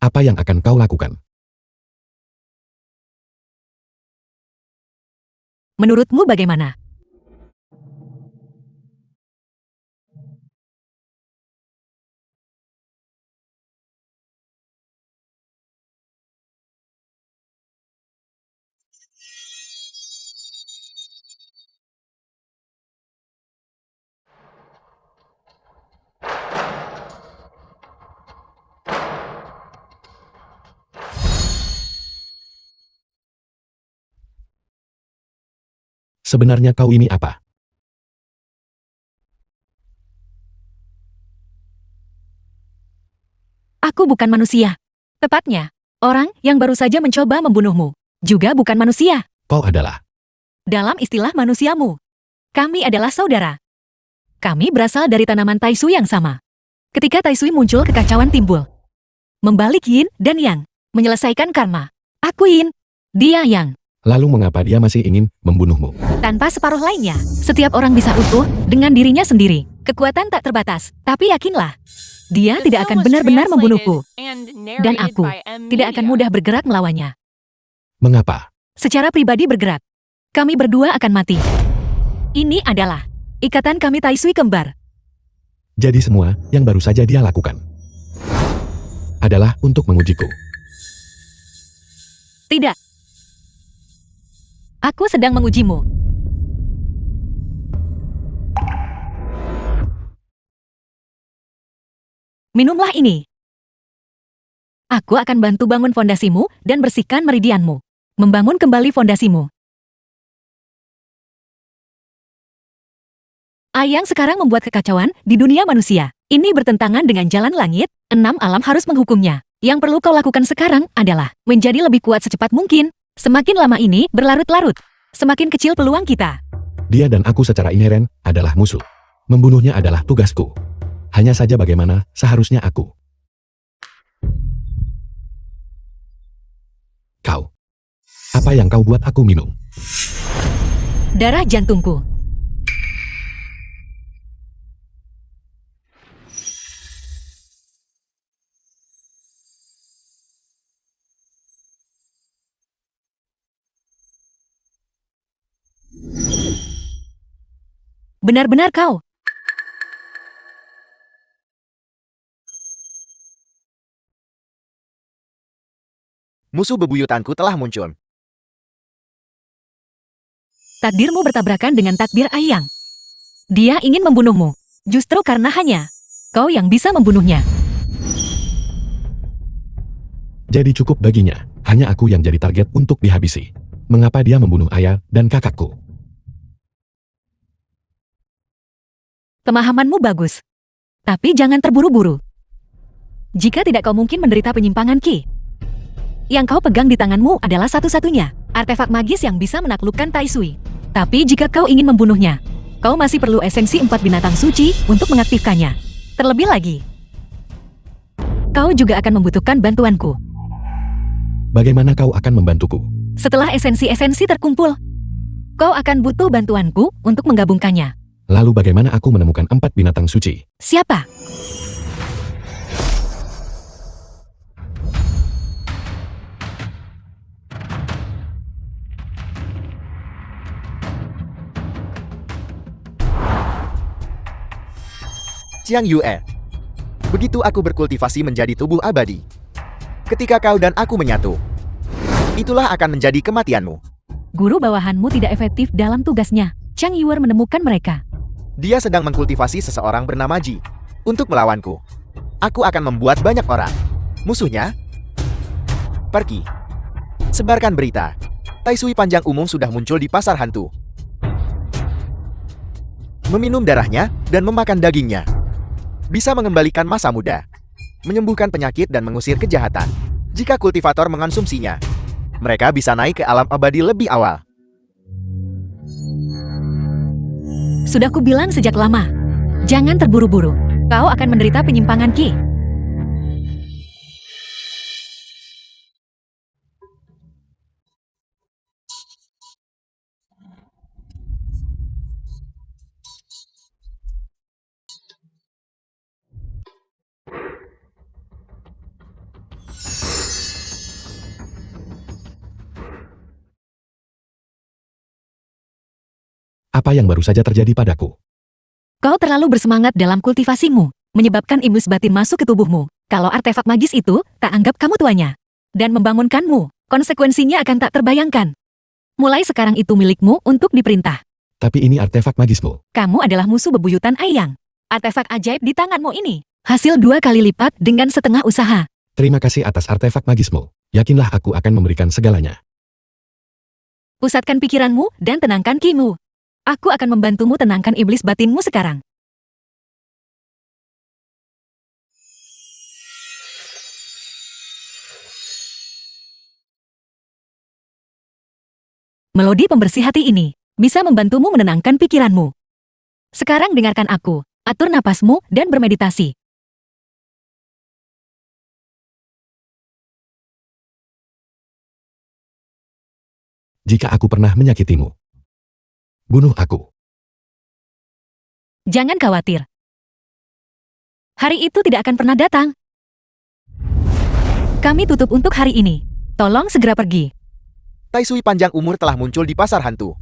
Apa yang akan kau lakukan? Menurutmu bagaimana? Sebenarnya kau ini apa? Aku bukan manusia. Tepatnya, orang yang baru saja mencoba membunuhmu. Juga bukan manusia. Kau adalah. Dalam istilah manusiamu, kami adalah saudara. Kami berasal dari tanaman taisui yang sama. Ketika taisui muncul, kekacauan timbul. Membalik yin dan yang, menyelesaikan karma. Aku yin, dia yang. Lalu mengapa dia masih ingin membunuhmu? Tanpa separuh lainnya, setiap orang bisa utuh dengan dirinya sendiri. Kekuatan tak terbatas, tapi yakinlah, dia tidak akan benar-benar membunuhku. Dan aku tidak akan mudah bergerak melawannya. Mengapa? Secara pribadi bergerak, kami berdua akan mati. Ini adalah ikatan kami taisui kembar. Jadi semua yang baru saja dia lakukan adalah untuk mengujiku. Tidak. Aku sedang mengujimu. Minumlah ini. Aku akan bantu bangun fondasimu dan bersihkan meridianmu. Membangun kembali fondasimu. Ayang sekarang membuat kekacauan di dunia manusia. Ini bertentangan dengan jalan langit, 6 alam harus menghukumnya. Yang perlu kau lakukan sekarang adalah menjadi lebih kuat secepat mungkin. Semakin lama ini berlarut-larut, semakin kecil peluang kita. Dia dan aku secara inheren adalah musuh. Membunuhnya adalah tugasku. Hanya saja bagaimana seharusnya aku. Kau. Apa yang kau buat aku minum? Darah jantungku. Benar-benar kau. Musuh bebuyutanku telah muncul. Takdirmu bertabrakan dengan takdir Ayang. Dia ingin membunuhmu. Justru karena hanya kau yang bisa membunuhnya. Jadi cukup baginya. Hanya aku yang jadi target untuk dihabisi. Mengapa dia membunuh ayah dan kakakku? Pemahamanmu bagus. Tapi jangan terburu-buru. Jika tidak kau mungkin menderita penyimpangan Ki. Yang kau pegang di tanganmu adalah satu-satunya artefak magis yang bisa menaklukkan Taisui. Tapi jika kau ingin membunuhnya, kau masih perlu esensi 4 binatang suci untuk mengaktifkannya. Terlebih lagi, kau juga akan membutuhkan bantuanku. Bagaimana kau akan membantuku? Setelah esensi-esensi terkumpul, kau akan butuh bantuanku untuk menggabungkannya. Lalu bagaimana aku menemukan 4 binatang suci? Siapa? Jiang Yue. Begitu aku berkultivasi menjadi tubuh abadi. Ketika kau dan aku menyatu, itulah akan menjadi kematianmu. Guru bawahanmu tidak efektif dalam tugasnya. Chang Yuer menemukan mereka. Dia sedang mengkultivasi seseorang bernama Ji. Untuk melawanku, aku akan membuat banyak orang musuhnya pergi. Sebarkan berita. Taisui panjang umum sudah muncul di pasar hantu. Meminum darahnya dan memakan dagingnya bisa mengembalikan masa muda, menyembuhkan penyakit dan mengusir kejahatan. Jika kultivator mengonsumsinya, mereka bisa naik ke alam abadi lebih awal. Sudah kubilang sejak lama, jangan terburu-buru. Kau akan menderita penyimpangan Ki. Apa yang baru saja terjadi padaku? Kau terlalu bersemangat dalam kultivasimu, menyebabkan imus batin masuk ke tubuhmu. Kalau artefak magis itu, tak anggap kamu tuanya. Dan membangunkanmu, konsekuensinya akan tak terbayangkan. Mulai sekarang itu milikmu untuk diperintah. Tapi ini artefak magismu. Kamu adalah musuh bebuyutan Aiyang. Artefak ajaib di tanganmu ini. Hasil 2 kali lipat dengan setengah usaha. Terima kasih atas artefak magismu. Yakinlah aku akan memberikan segalanya. Pusatkan pikiranmu dan tenangkan kimu. Aku akan membantumu tenangkan iblis batinmu sekarang. Melodi pembersih hati ini bisa membantumu menenangkan pikiranmu. Sekarang dengarkan aku, atur napasmu dan bermeditasi. Jika aku pernah menyakitimu, bunuh aku. Jangan khawatir. Hari itu tidak akan pernah datang. Kami tutup untuk hari ini. Tolong segera pergi. Taisui panjang umur telah muncul di pasar hantu.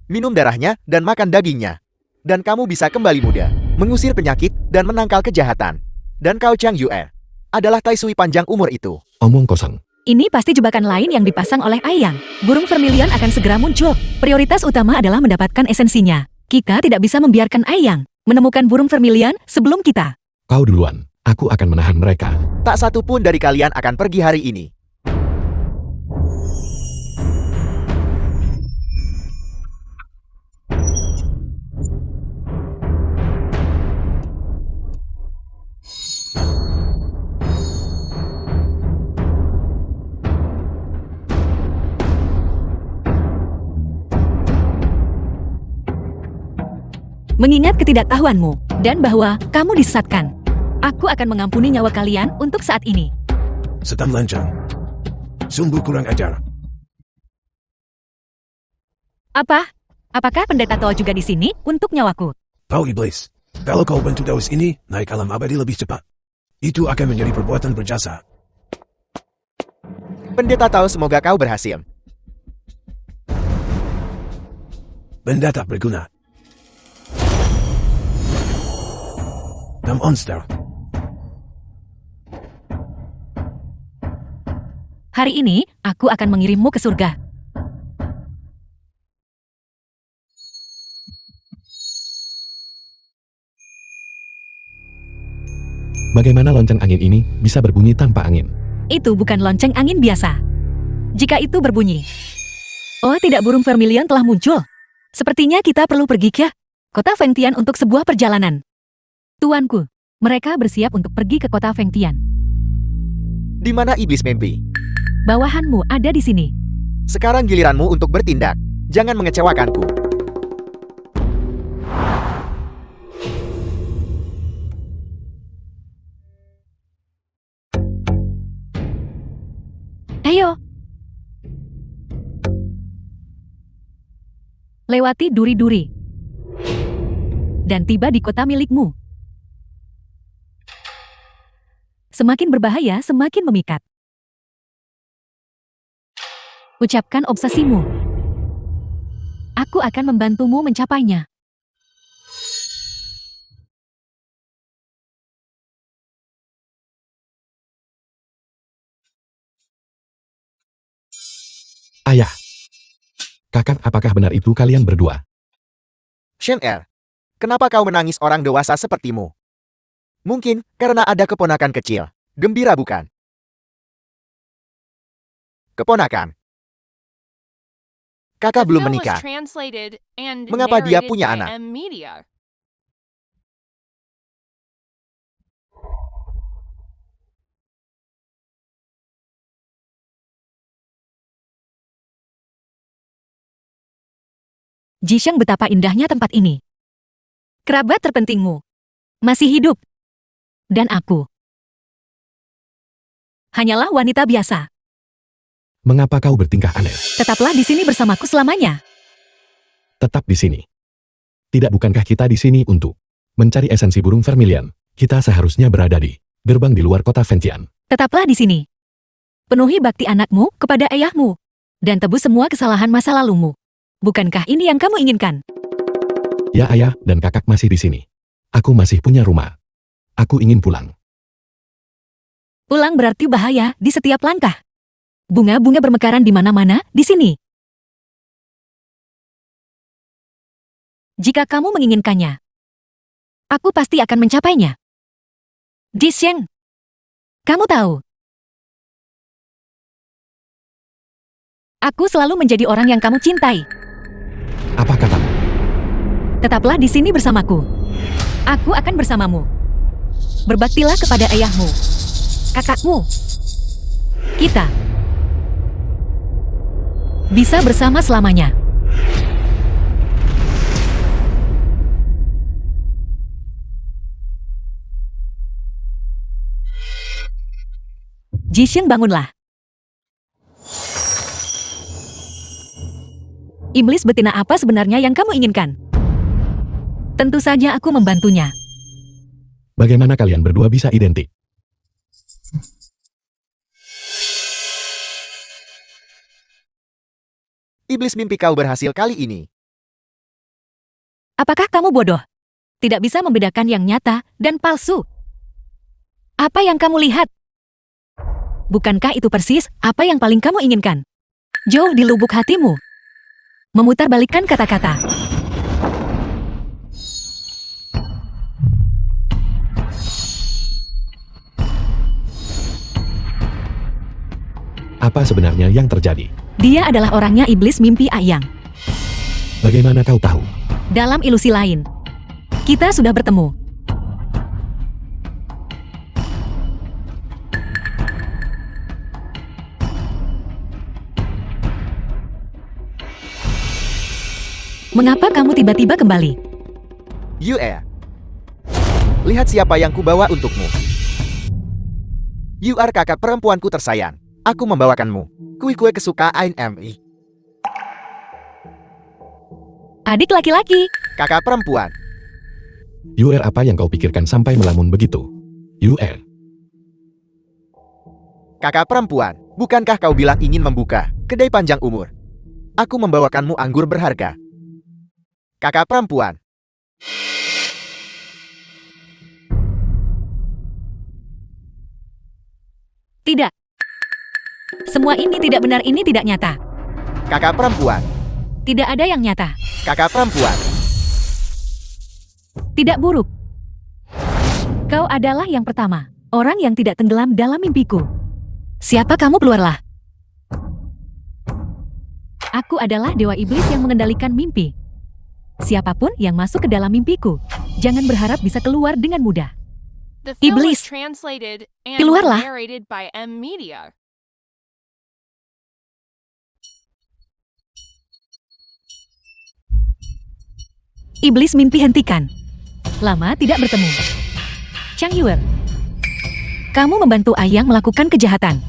Minum darahnya dan makan dagingnya. Dan kamu bisa kembali muda, mengusir penyakit dan menangkal kejahatan. Dan kau Chang Yue adalah Taisui panjang umur itu. Omong kosong. Ini pasti jebakan lain yang dipasang oleh Aiyang. Burung vermilion akan segera muncul. Prioritas utama adalah mendapatkan esensinya. Kita tidak bisa membiarkan Aiyang menemukan burung vermilion sebelum kita. Kau duluan. Aku akan menahan mereka. Tak satu pun dari kalian akan pergi hari ini. Mengingat ketidaktahuanmu, dan bahwa kamu disesatkan. Aku akan mengampuni nyawa kalian untuk saat ini. Setam lancang. Sungguh kurang ajar. Apa? Apakah pendeta Toa juga di sini untuk nyawaku? Pau iblis. Kalau kau bantu Daus ini, naik alam abadi lebih cepat. Itu akan menjadi perbuatan berjasa. Pendeta tahu semoga kau berhasil. Benda tak berguna. The monster. Hari ini, aku akan mengirimmu ke surga. Bagaimana lonceng angin ini bisa berbunyi tanpa angin? Itu bukan lonceng angin biasa. Jika itu berbunyi. Oh tidak, burung vermilion telah muncul. Sepertinya kita perlu pergi ke kota Fengtian untuk sebuah perjalanan. Tuanku, mereka bersiap untuk pergi ke kota Fengtian. Di mana iblis mimpi? Bawahanmu ada di sini. Sekarang giliranmu untuk bertindak. Jangan mengecewakanku. Ayo. Lewati duri-duri. Dan tiba di kota milikmu. Semakin berbahaya, semakin memikat. Ucapkan obsesimu. Aku akan membantumu mencapainya. Ayah. Kakak, apakah benar itu kalian berdua? Shen Er, kenapa kau menangis orang dewasa sepertimu? Mungkin karena ada keponakan kecil. Gembira bukan? Keponakan. Kakak belum menikah. Mengapa dia punya anak? Jisheng, betapa indahnya tempat ini. Kerabat terpentingmu masih hidup. Dan aku hanyalah wanita biasa. Mengapa kau bertingkah aneh? Tetaplah di sini bersamaku selamanya. Tetap di sini. Tidak, bukankah kita di sini untuk mencari esensi burung vermilion? Kita seharusnya berada di gerbang di luar kota Fengtian. Tetaplah di sini. Penuhi bakti anakmu kepada ayahmu. Dan tebus semua kesalahan masa lalumu. Bukankah ini yang kamu inginkan? Ya ayah dan kakak masih di sini. Aku masih punya rumah. Aku ingin pulang. Pulang berarti bahaya di setiap langkah. Bunga-bunga bermekaran di mana-mana di sini. Jika kamu menginginkannya, aku pasti akan mencapainya. Jisheng, kamu tahu, aku selalu menjadi orang yang kamu cintai. Apa katamu? Tetaplah di sini bersamaku. Aku akan bersamamu. Berbaktilah kepada ayahmu, kakakmu. Kita bisa bersama selamanya. Jisheng, bangunlah. Iblis betina apa sebenarnya yang kamu inginkan? Tentu saja aku membantunya. Bagaimana kalian berdua bisa identik? Iblis mimpi kau berhasil kali ini. Apakah kamu bodoh? Tidak bisa membedakan yang nyata dan palsu. Apa yang kamu lihat? Bukankah itu persis apa yang paling kamu inginkan? Jauh di lubuk hatimu. Memutarbalikkan kata-kata. Apa sebenarnya yang terjadi? Dia adalah orangnya iblis mimpi ayang. Bagaimana kau tahu? Dalam ilusi lain, kita sudah bertemu. Mengapa kamu tiba-tiba kembali? Yue, lihat siapa yang kubawa untukmu. You are kakak perempuanku tersayang. Aku membawakanmu kue-kue kesukaan Mi. Adik laki-laki. Kakak perempuan, UR apa yang kau pikirkan sampai melamun begitu? UR. kakak perempuan, bukankah kau bilang ingin membuka kedai panjang umur? Aku membawakanmu anggur berharga. Kakak perempuan, Tidak. Semua ini tidak benar, ini tidak nyata. kakak perempuan, Tidak ada yang nyata. kakak perempuan, Tidak buruk. Kau adalah yang pertama. Orang yang tidak tenggelam dalam mimpiku. Siapa kamu, keluarlah. Aku adalah dewa iblis yang mengendalikan mimpi. Siapapun yang masuk ke dalam mimpiku, jangan berharap bisa keluar dengan mudah. The film Iblis. was translated and Keluarlah. narrated by M Media. Iblis mimpi, hentikan. Lama tidak bertemu. Chang Yuer, kamu membantu Ayang melakukan kejahatan.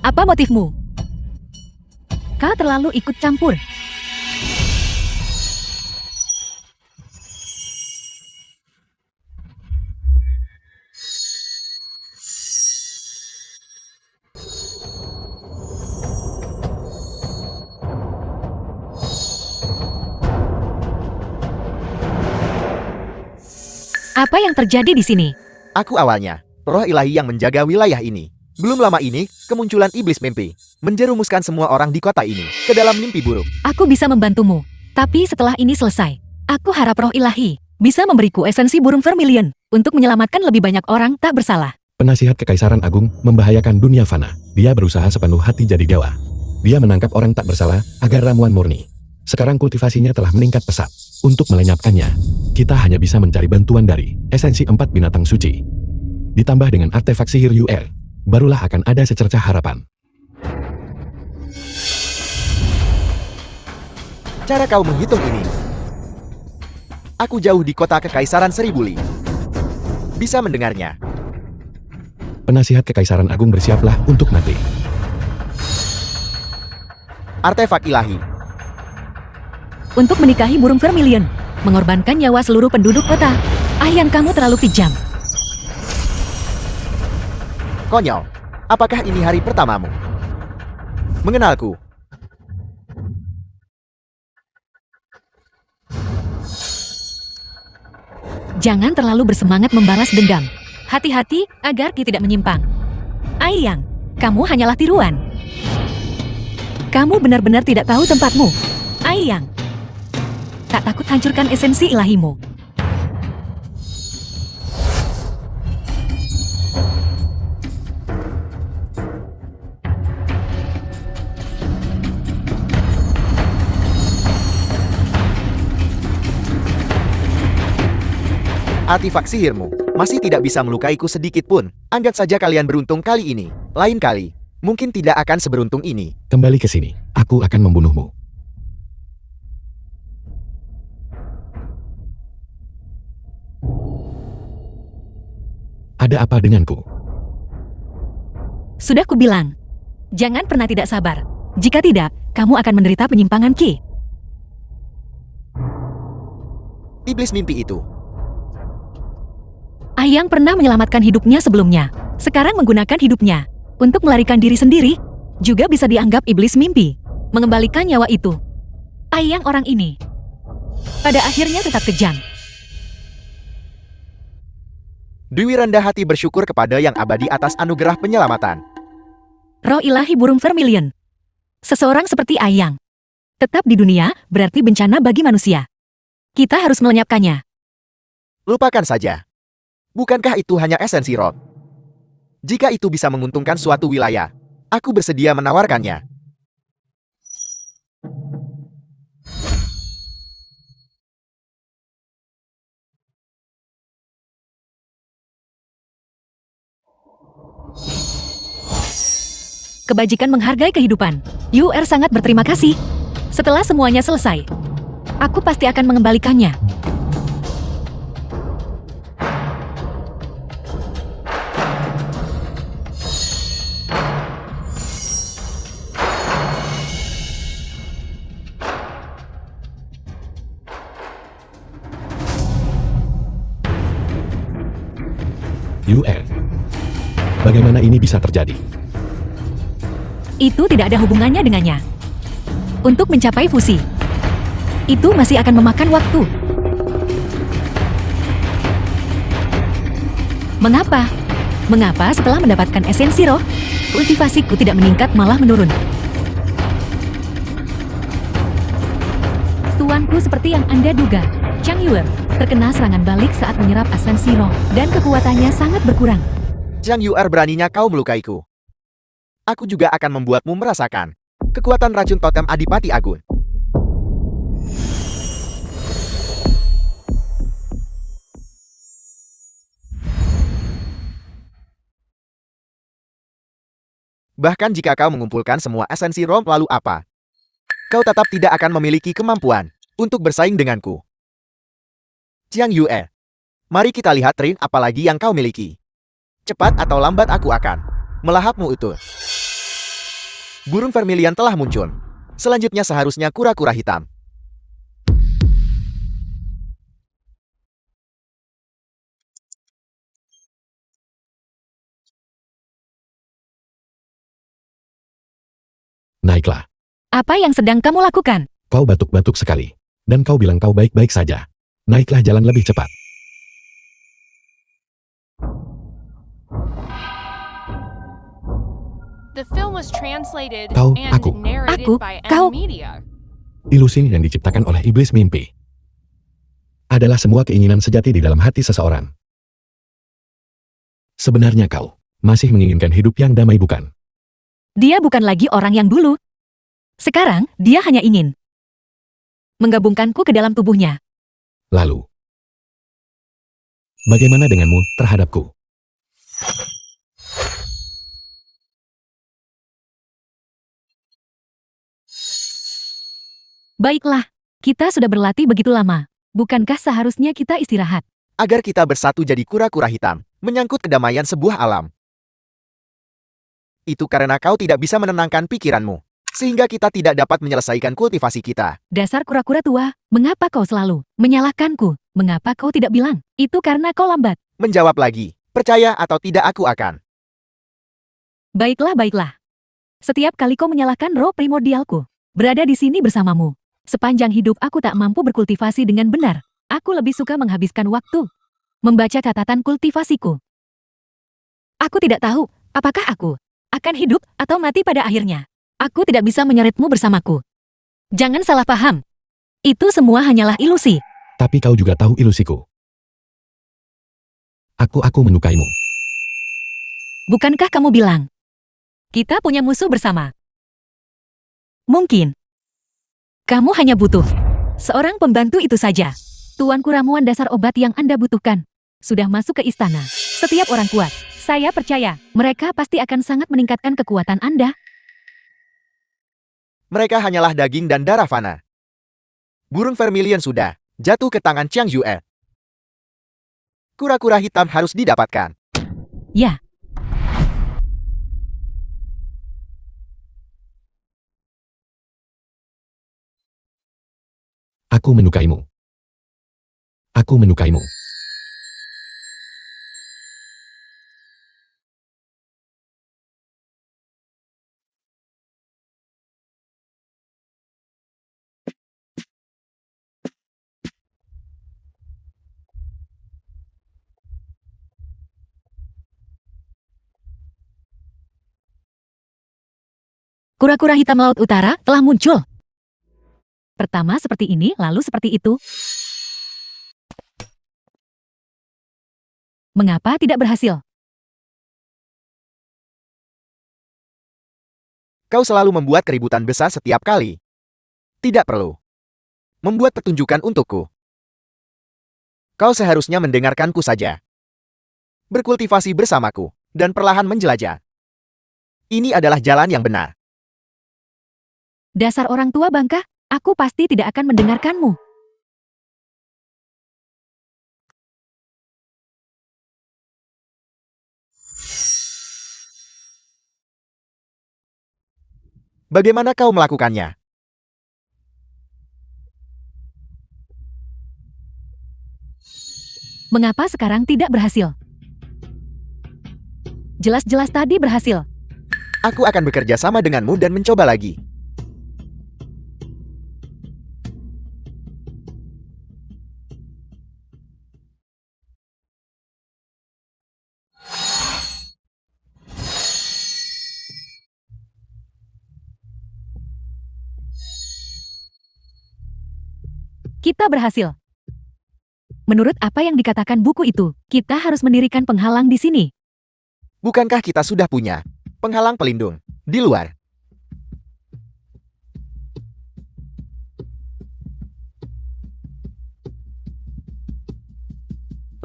Apa motifmu? Kau terlalu ikut campur. Apa yang terjadi di sini? aku awalnya roh ilahi yang menjaga wilayah ini. Belum lama ini, kemunculan iblis mimpi menjerumuskan semua orang di kota ini ke dalam mimpi buruk. Aku bisa membantumu. Tapi setelah ini selesai, aku harap roh ilahi bisa memberiku esensi burung vermilion untuk menyelamatkan lebih banyak orang tak bersalah. Penasihat Kekaisaran Agung membahayakan dunia fana. Dia berusaha sepenuh hati jadi dewa. Dia menangkap orang tak bersalah agar ramuan murni. Sekarang kultivasinya telah meningkat pesat. Untuk melenyapkannya, kita hanya bisa mencari bantuan dari esensi 4 binatang suci. Ditambah dengan artefak sihir UR, barulah akan ada secercah harapan. Cara kau menghitung ini? Aku jauh di kota Kekaisaran Seribu Li. Bisa mendengarnya. Penasihat Kekaisaran Agung, bersiaplah untuk mati. Artefak ilahi. Untuk menikahi burung vermilion, mengorbankan nyawa seluruh penduduk kota. Ayang, kamu terlalu kejam. Konyol. Apakah ini hari pertamamu mengenalku? Jangan terlalu bersemangat membalas dendam. Hati-hati agar Ki tidak menyimpang. Aiyang, kamu hanyalah tiruan. Kamu benar-benar tidak tahu tempatmu. Aiyang, tak takut hancurkan esensi ilahimu. Artifak sihirmu masih tidak bisa melukaiku sedikit pun. Anggap saja kalian beruntung kali ini. Lain kali, mungkin tidak akan seberuntung ini. Kembali ke sini, aku akan membunuhmu. Ada apa denganku? Sudah kubilang, jangan pernah tidak sabar. Jika tidak, kamu akan menderita penyimpangan Ki. Iblis mimpi itu. Aiyang pernah menyelamatkan hidupnya sebelumnya. Sekarang menggunakan hidupnya untuk melarikan diri sendiri, juga bisa dianggap iblis mimpi. Mengembalikan nyawa itu. Aiyang orang ini pada akhirnya tetap kejam. Dewi rendah hati bersyukur kepada Yang Abadi atas anugerah penyelamatan. Roh ilahi burung vermilion. Seseorang seperti Aiyang tetap di dunia berarti bencana bagi manusia. Kita harus melenyapkannya. Lupakan saja. Bukankah itu hanya esensi roh? Jika itu bisa menguntungkan suatu wilayah, aku bersedia menawarkannya. Kebajikan menghargai kehidupan. UR sangat berterima kasih. Setelah semuanya selesai, aku pasti akan mengembalikannya. UN. Bagaimana ini bisa terjadi? Itu tidak ada hubungannya dengannya. Untuk mencapai fusi, itu masih akan memakan waktu. Mengapa? Mengapa setelah mendapatkan esensi roh, kultivasiku tidak meningkat malah menurun? Tuanku seperti yang Anda duga, Chang Yuer terkena serangan balik saat menyerap esensi roh dan kekuatannya sangat berkurang. Zhang Yuer, beraninya kau melukaiku. Aku juga akan membuatmu merasakan kekuatan racun totem Adipati Agung. Bahkan jika kau mengumpulkan semua esensi roh, lalu apa? Kau tetap tidak akan memiliki kemampuan untuk bersaing denganku. Jiang Yue, mari kita lihat trik apa lagi yang kau miliki. Cepat atau lambat aku akan melahapmu utuh. Burung vermilion telah muncul. Selanjutnya seharusnya kura-kura hitam. Naiklah. Apa yang sedang kamu lakukan? Kau batuk-batuk sekali. Dan kau bilang kau baik-baik saja. Naiklah, jalan lebih cepat. The film was translated Kau, and aku. narrated Aku, by kau. M Media. Ilusi yang diciptakan oleh iblis mimpi adalah semua keinginan sejati di dalam hati seseorang. Sebenarnya kau masih menginginkan hidup yang damai, bukan? Dia bukan lagi orang yang dulu. Sekarang, dia hanya ingin menggabungkanku ke dalam tubuhnya. Lalu, bagaimana denganmu terhadapku? Baiklah, kita sudah berlatih begitu lama. Bukankah seharusnya kita istirahat? Agar kita bersatu jadi kura-kura hitam, menyangkut kedamaian sebuah alam. Itu karena kau tidak bisa menenangkan pikiranmu, sehingga kita tidak dapat menyelesaikan kultivasi kita. Dasar kura-kura tua, mengapa kau selalu menyalahkanku? Mengapa kau tidak bilang? Itu karena kau lambat. Menjawab lagi, percaya atau tidak aku akan. Baiklah, baiklah. Setiap kali kau menyalahkan roh primordialku, berada di sini bersamamu. Sepanjang hidup aku tak mampu berkultivasi dengan benar. Aku lebih suka menghabiskan waktu Membaca catatan kultivasiku. Aku tidak tahu apakah aku akan hidup atau mati pada akhirnya. Aku tidak bisa menyeretmu bersamaku. Jangan salah paham. Itu semua hanyalah ilusi. Tapi kau juga tahu ilusiku. Aku menyukaimu. Bukankah kamu bilang kita punya musuh bersama? Mungkin kamu hanya butuh seorang pembantu itu saja. Tuanku, ramuan dasar obat yang Anda butuhkan sudah masuk ke istana. Setiap orang kuat, saya percaya, mereka pasti akan sangat meningkatkan kekuatan Anda. Mereka hanyalah daging dan darah fana. Burung vermilion sudah jatuh ke tangan Chiang Yue. Kura-kura hitam harus didapatkan. Ya, Aku menyukaimu. Aku menyukaimu. kura-kura hitam laut utara telah muncul. Pertama seperti ini, lalu seperti itu. Mengapa tidak berhasil? Kau selalu membuat keributan besar setiap kali. Tidak perlu membuat pertunjukan untukku. Kau seharusnya mendengarkanku saja. Berkultivasi bersamaku, dan perlahan menjelajah. Ini adalah jalan yang benar. Dasar orang tua bangka, aku pasti tidak akan mendengarkanmu. Bagaimana kau melakukannya? Mengapa sekarang tidak berhasil? Jelas-jelas tadi berhasil. Aku akan bekerja sama denganmu dan mencoba lagi. Kita berhasil. Menurut apa yang dikatakan buku itu, kita harus mendirikan penghalang di sini. Bukankah kita sudah punya penghalang pelindung di luar?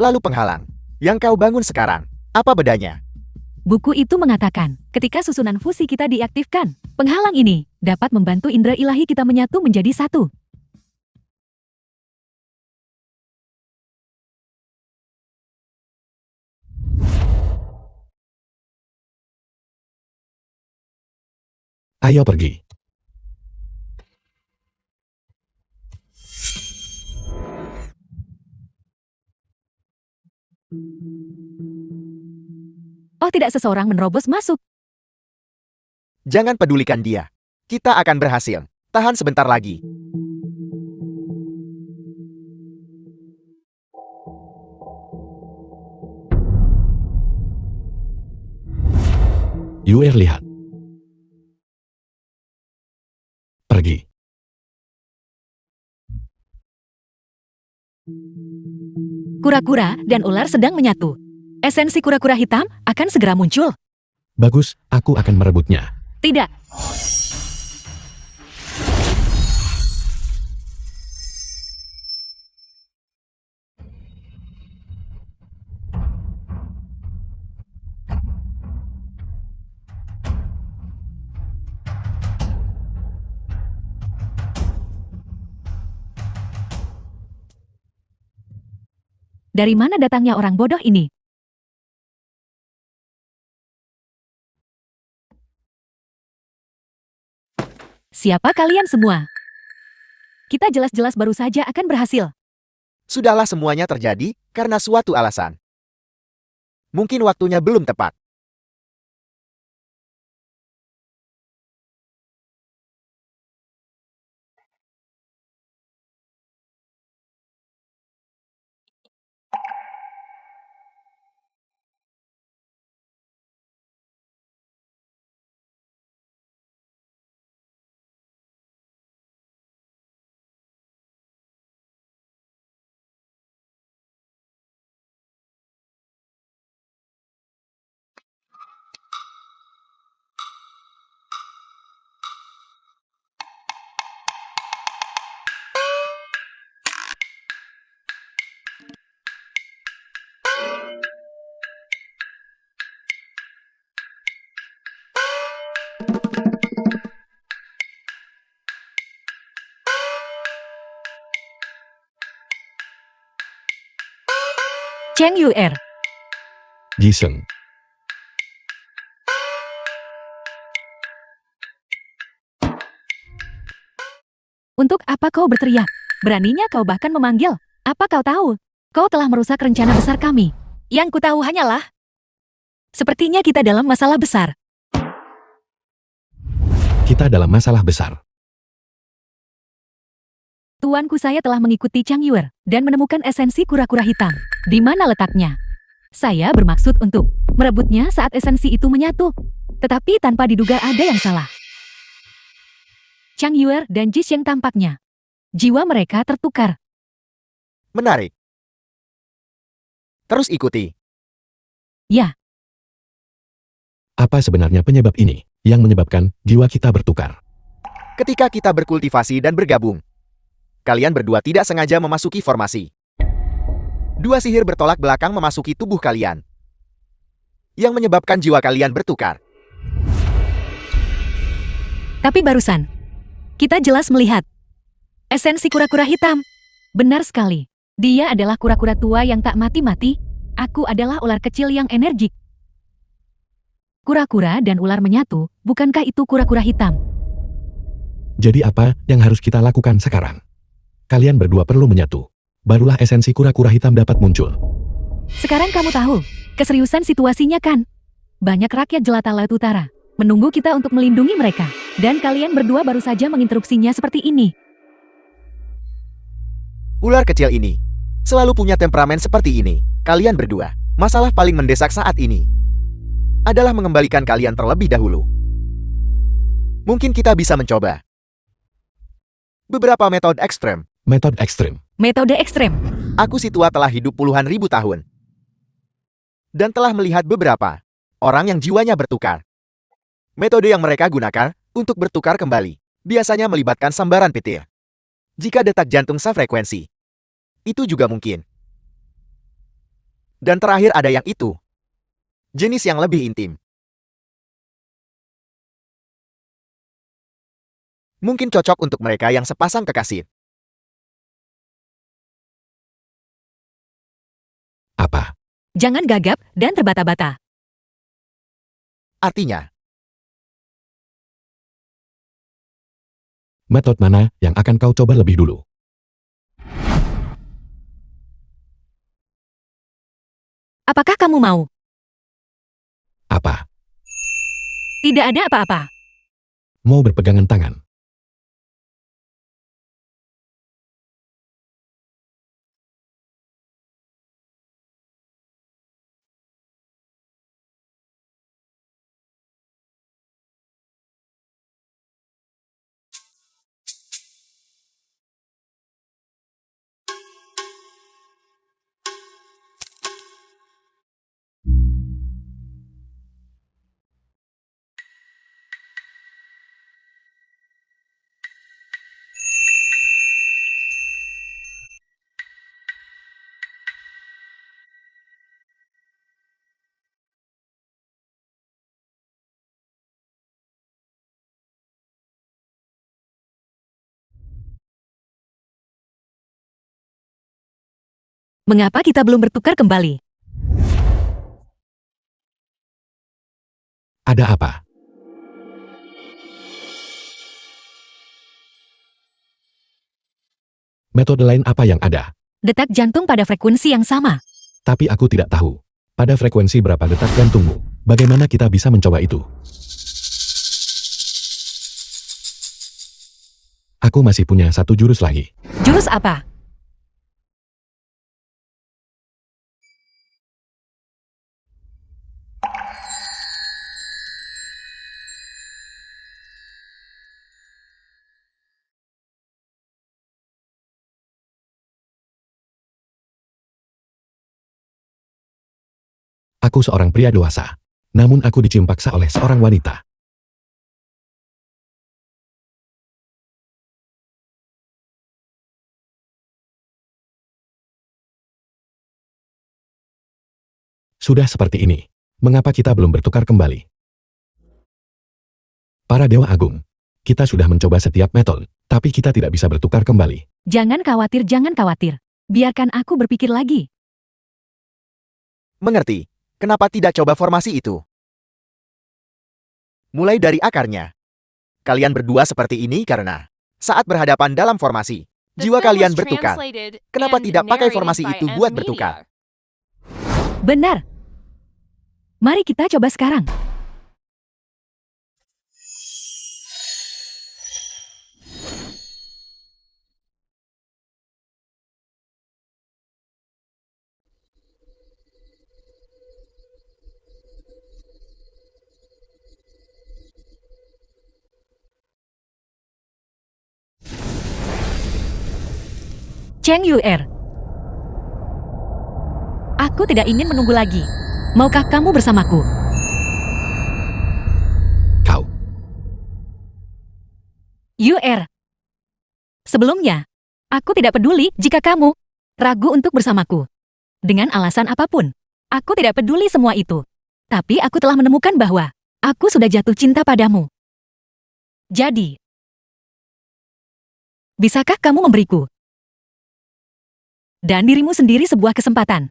Lalu penghalang yang kau bangun sekarang, apa bedanya? Buku itu mengatakan, ketika susunan fusi kita diaktifkan, penghalang ini dapat membantu indera ilahi kita menyatu menjadi satu. Ayo pergi. Oh, tidak, seseorang menerobos masuk. Jangan pedulikan dia. Kita akan berhasil. Tahan sebentar lagi. Yue lihat. Pergi. Kura-kura dan ular sedang menyatu. Esensi kura-kura hitam akan segera muncul. Bagus, aku akan merebutnya. Tidak. Dari mana datangnya orang bodoh ini? Siapa kalian semua? Kita jelas-jelas baru saja akan berhasil. Sudahlah, semuanya terjadi karena suatu alasan. Mungkin waktunya belum tepat. Cheng Yuer. Jiseng. Untuk apa kau berteriak? Beraninya kau bahkan memanggil. Apa kau tahu? Kau telah merusak rencana besar kami. Yang ku tahu hanyalah, sepertinya kita dalam masalah besar. Kita dalam masalah besar. Tuanku, saya telah mengikuti Cheng Yuer dan menemukan esensi kura-kura hitam. Di mana letaknya? Saya bermaksud untuk merebutnya saat esensi itu menyatu. Tetapi tanpa diduga ada yang salah. Cheng Yuer dan Jisheng tampaknya jiwa mereka tertukar. Menarik. Terus ikuti. Ya, Apa sebenarnya penyebab ini yang menyebabkan jiwa kita bertukar? Ketika kita berkultivasi dan bergabung, kalian berdua tidak sengaja memasuki formasi. Dua sihir bertolak belakang memasuki tubuh kalian, yang menyebabkan jiwa kalian bertukar. tapi barusan kita jelas melihat esensi kura-kura hitam. Benar sekali. Dia adalah kura-kura tua yang tak mati-mati. Aku adalah ular kecil yang energik. Kura-kura dan ular menyatu, bukankah itu kura-kura hitam? Jadi apa yang harus kita lakukan sekarang? Kalian berdua perlu menyatu. Barulah esensi kura-kura hitam dapat muncul. Sekarang kamu tahu keseriusan situasinya kan? Banyak rakyat jelata Laut Utara menunggu kita untuk melindungi mereka. Dan kalian berdua baru saja menginterupsinya seperti ini. Ular kecil ini selalu punya temperamen seperti ini. Kalian berdua, masalah paling mendesak saat ini adalah mengembalikan kalian terlebih dahulu. Mungkin kita bisa mencoba beberapa metode ekstrem. Metode ekstrim. Metode ekstrem. Aku si tua telah hidup puluhan ribu tahun dan telah melihat beberapa orang yang jiwanya bertukar. Metode yang mereka gunakan untuk bertukar kembali biasanya melibatkan sambaran petir. Jika detak jantung sefrekuensi, itu juga mungkin. Dan terakhir ada yang itu, jenis yang lebih intim. Mungkin cocok untuk mereka yang sepasang kekasih. Apa? Jangan gagap dan terbata-bata. Artinya, Metode mana yang akan kau coba lebih dulu? Apakah kamu mau? Apa? Tidak ada apa-apa. Mau berpegangan tangan? Mengapa kita belum bertukar kembali? Ada apa? Metode lain apa yang ada? Detak jantung pada frekuensi yang sama. Tapi aku tidak tahu. Pada frekuensi berapa detak jantungmu? Bagaimana kita bisa mencoba itu? Aku masih punya satu jurus lagi. Jurus apa? Aku seorang pria dewasa. Namun aku dicium paksa oleh seorang wanita. Sudah seperti ini. Mengapa kita belum bertukar kembali? Para Dewa Agung, kita sudah mencoba setiap metode, tapi kita tidak bisa bertukar kembali. Jangan khawatir, jangan khawatir. Biarkan aku berpikir lagi. Mengerti? Kenapa tidak coba formasi itu? Mulai dari akarnya. Kalian berdua seperti ini karena saat berhadapan dalam formasi, The jiwa film kalian was bertukar. translated Kenapa and tidak pakai narrated formasi by itu buat Ant bertukar? Media. Benar. Mari kita coba sekarang. Cheng Yuer. Aku tidak ingin menunggu lagi. Maukah kamu bersamaku? Kau. Yuer. Sebelumnya, aku tidak peduli jika kamu ragu untuk bersamaku. Dengan alasan apapun, aku tidak peduli semua itu. Tapi aku telah menemukan bahwa aku sudah jatuh cinta padamu. Jadi, bisakah kamu memberiku dan dirimu sendiri sebuah kesempatan?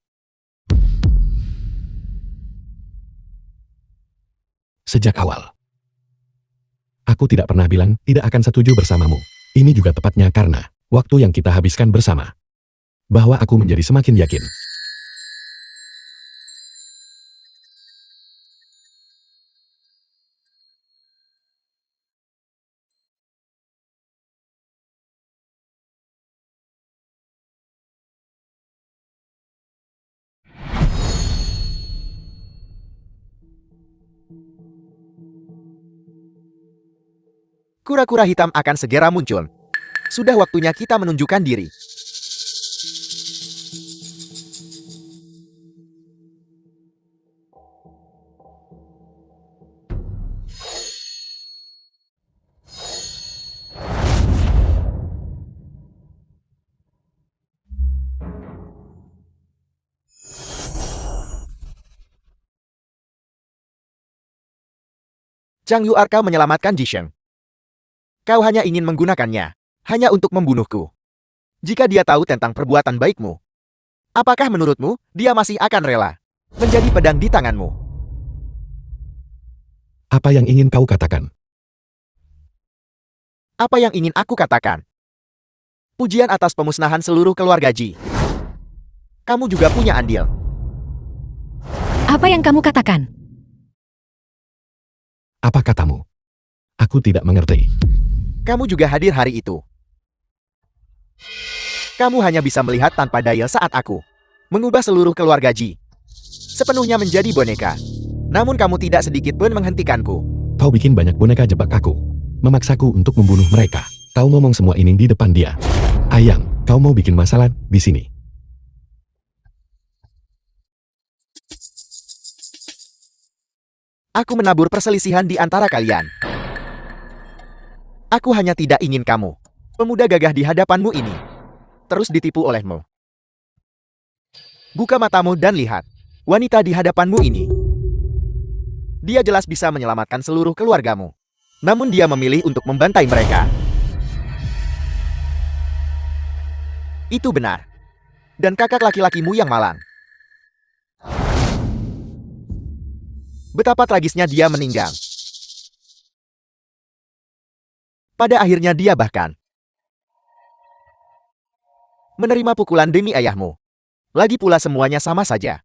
Sejak awal, aku tidak pernah bilang tidak akan setuju bersamamu. Ini juga tepatnya karena waktu yang kita habiskan bersama, bahwa aku menjadi semakin yakin. Kura-kura hitam akan segera muncul. Sudah waktunya kita menunjukkan diri. Zhang Yuarka menyelamatkan Jisheng. Kau hanya ingin menggunakannya, hanya untuk membunuhku. Jika dia tahu tentang perbuatan baikmu, apakah menurutmu dia masih akan rela menjadi pedang di tanganmu? Apa yang ingin kau katakan? Apa yang ingin aku katakan? Pujian atas pemusnahan seluruh keluarga Ji. Kamu juga punya andil. Apa yang kamu katakan? Apa katamu? Aku tidak mengerti. Kamu juga hadir hari itu. Kamu hanya bisa melihat tanpa daya saat aku mengubah seluruh keluarga Ji sepenuhnya menjadi boneka. Namun kamu tidak sedikit pun menghentikanku. Kau bikin banyak boneka jebak aku, memaksaku untuk membunuh mereka. Kau ngomong semua ini di depan dia. Ayang, kau mau bikin masalah di sini. Aku menabur perselisihan di antara kalian. Aku hanya tidak ingin kamu, pemuda gagah di hadapanmu ini, terus ditipu olehmu. Buka matamu dan lihat, wanita di hadapanmu ini. Dia jelas bisa menyelamatkan seluruh keluargamu. Namun dia memilih untuk membantai mereka. Itu benar. Dan kakak laki-lakimu yang malang. Betapa tragisnya dia meninggal. Pada akhirnya dia bahkan menerima pukulan demi ayahmu. Lagi pula semuanya sama saja.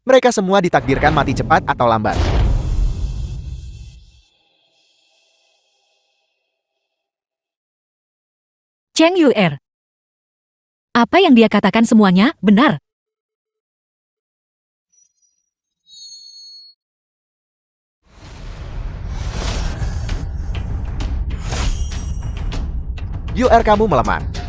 Mereka semua ditakdirkan mati cepat atau lambat. Cheng Yuer. Apa yang dia katakan semuanya benar. UR kamu melemah.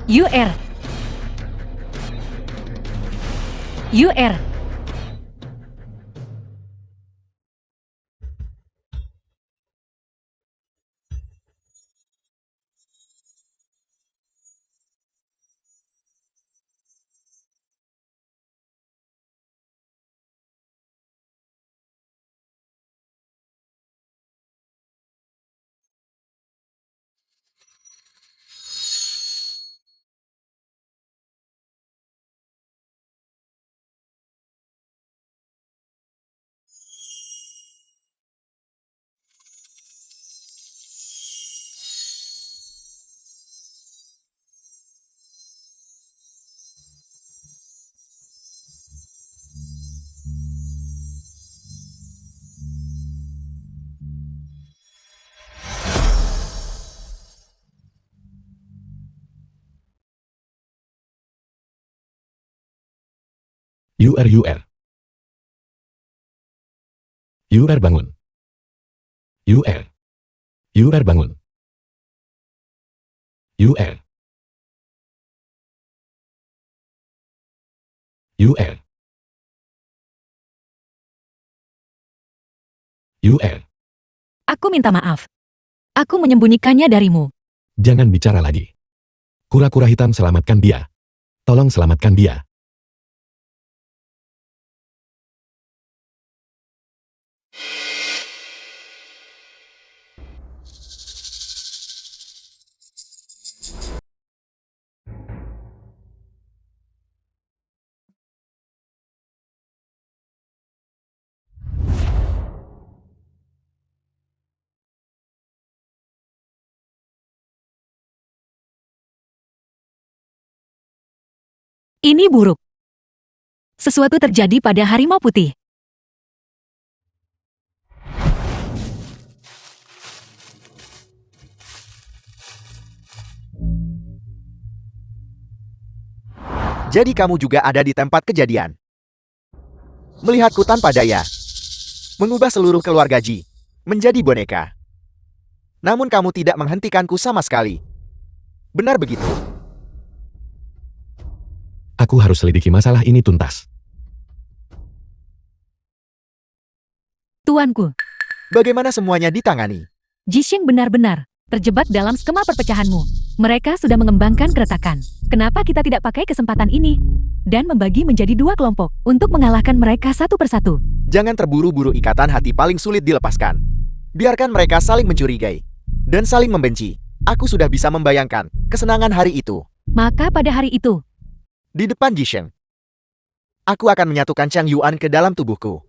UR. UR. UR UR. UR bangun. UR. UR bangun. UR. UR. UR. Aku minta maaf. Aku menyembunyikannya darimu. Jangan bicara lagi. Kura-kura hitam, selamatkan dia. Tolong selamatkan dia. Ini buruk. Sesuatu terjadi pada harimau putih. Jadi kamu juga ada di tempat kejadian. Melihatku tanpa daya. Mengubah seluruh keluarga Ji menjadi boneka. Namun kamu tidak menghentikanku sama sekali. Benar begitu. Aku harus selidiki masalah ini tuntas. Tuanku, Bagaimana semuanya ditangani? Jisheng benar-benar terjebak dalam skema perpecahanmu. Mereka sudah mengembangkan keretakan. Kenapa kita tidak pakai kesempatan ini dan membagi menjadi dua kelompok untuk mengalahkan mereka satu persatu? Jangan terburu-buru, ikatan hati paling sulit dilepaskan. Biarkan mereka saling mencurigai dan saling membenci. Aku sudah bisa membayangkan kesenangan hari itu. Maka pada hari itu, Di depan Jisheng, aku akan menyatukan Chang Yuan ke dalam tubuhku.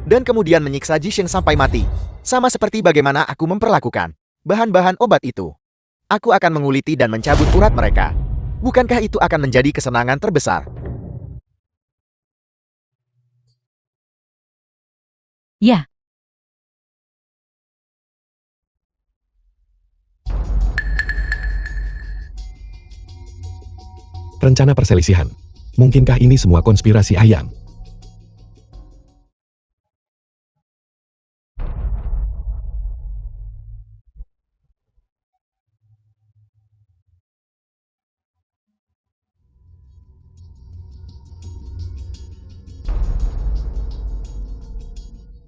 Dan kemudian menyiksa Jisheng sampai mati. Sama seperti bagaimana aku memperlakukan bahan-bahan obat itu. Aku akan menguliti dan mencabut urat mereka. Bukankah itu akan menjadi kesenangan terbesar? ya, Rencana perselisihan. Mungkinkah ini semua konspirasi ayam?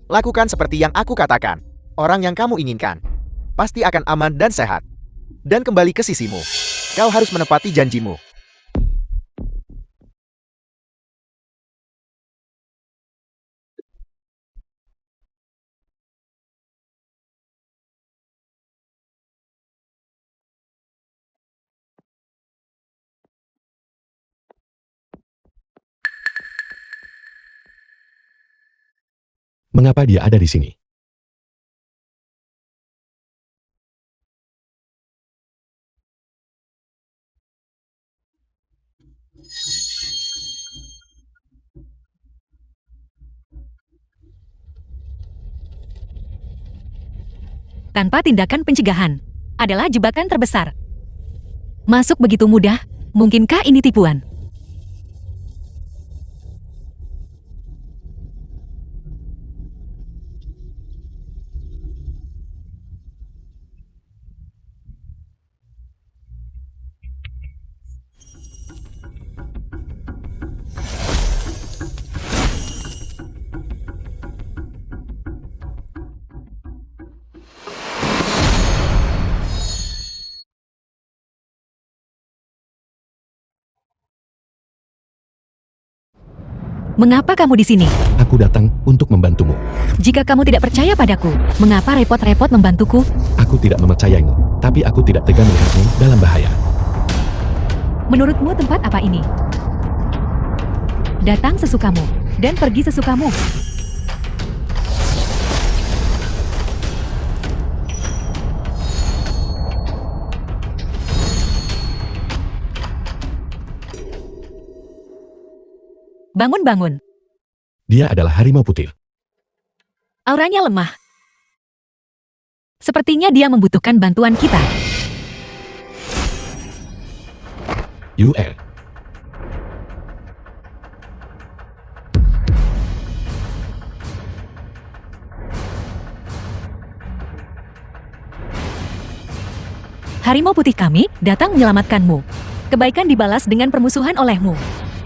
Lakukan seperti yang aku katakan. Orang yang kamu inginkan pasti akan aman dan sehat. Dan kembali ke sisimu. Kau harus menepati janjimu. Mengapa dia ada di sini? tanpa tindakan pencegahan adalah jebakan terbesar. Masuk begitu mudah, mungkinkah ini tipuan? Mengapa kamu di sini? Aku datang untuk membantumu. Jika kamu tidak percaya padaku, mengapa repot-repot membantuku? Aku tidak mempercayaimu, tapi aku tidak tega melihatmu dalam bahaya. Menurutmu tempat apa ini? Datang sesukamu, dan pergi sesukamu. Bangun-bangun. Dia adalah harimau putih. Auranya lemah. Sepertinya dia membutuhkan bantuan kita. UR. Harimau putih kami datang menyelamatkanmu. Kebaikan dibalas dengan permusuhan olehmu.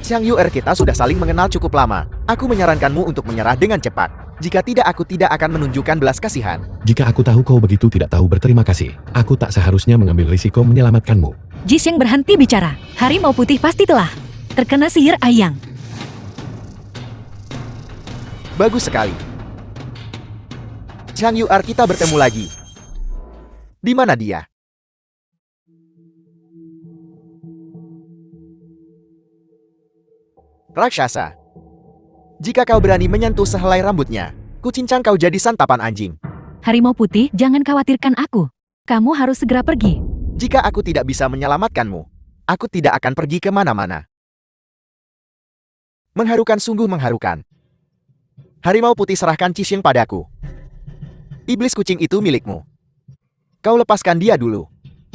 Xiang Yuer, kita sudah saling mengenal cukup lama. Aku menyarankanmu untuk menyerah dengan cepat. Jika tidak, aku tidak akan menunjukkan belas kasihan. Jika aku tahu kau begitu tidak tahu berterima kasih, aku tak seharusnya mengambil risiko menyelamatkanmu. Jisheng berhenti bicara. Harimau putih pasti telah terkena sihir Aiyang. Bagus sekali. Xiang Yuer, kita bertemu lagi. Di mana dia? Raksasa. Jika kau berani menyentuh sehelai rambutnya, kucincang kau jadi santapan anjing. Harimau putih, jangan khawatirkan aku. Kamu harus segera pergi. Jika aku tidak bisa menyelamatkanmu, aku tidak akan pergi kemana-mana. Mengharukan, sungguh mengharukan. Harimau putih, serahkan Cixing padaku. Iblis kucing itu milikmu. Kau lepaskan dia dulu.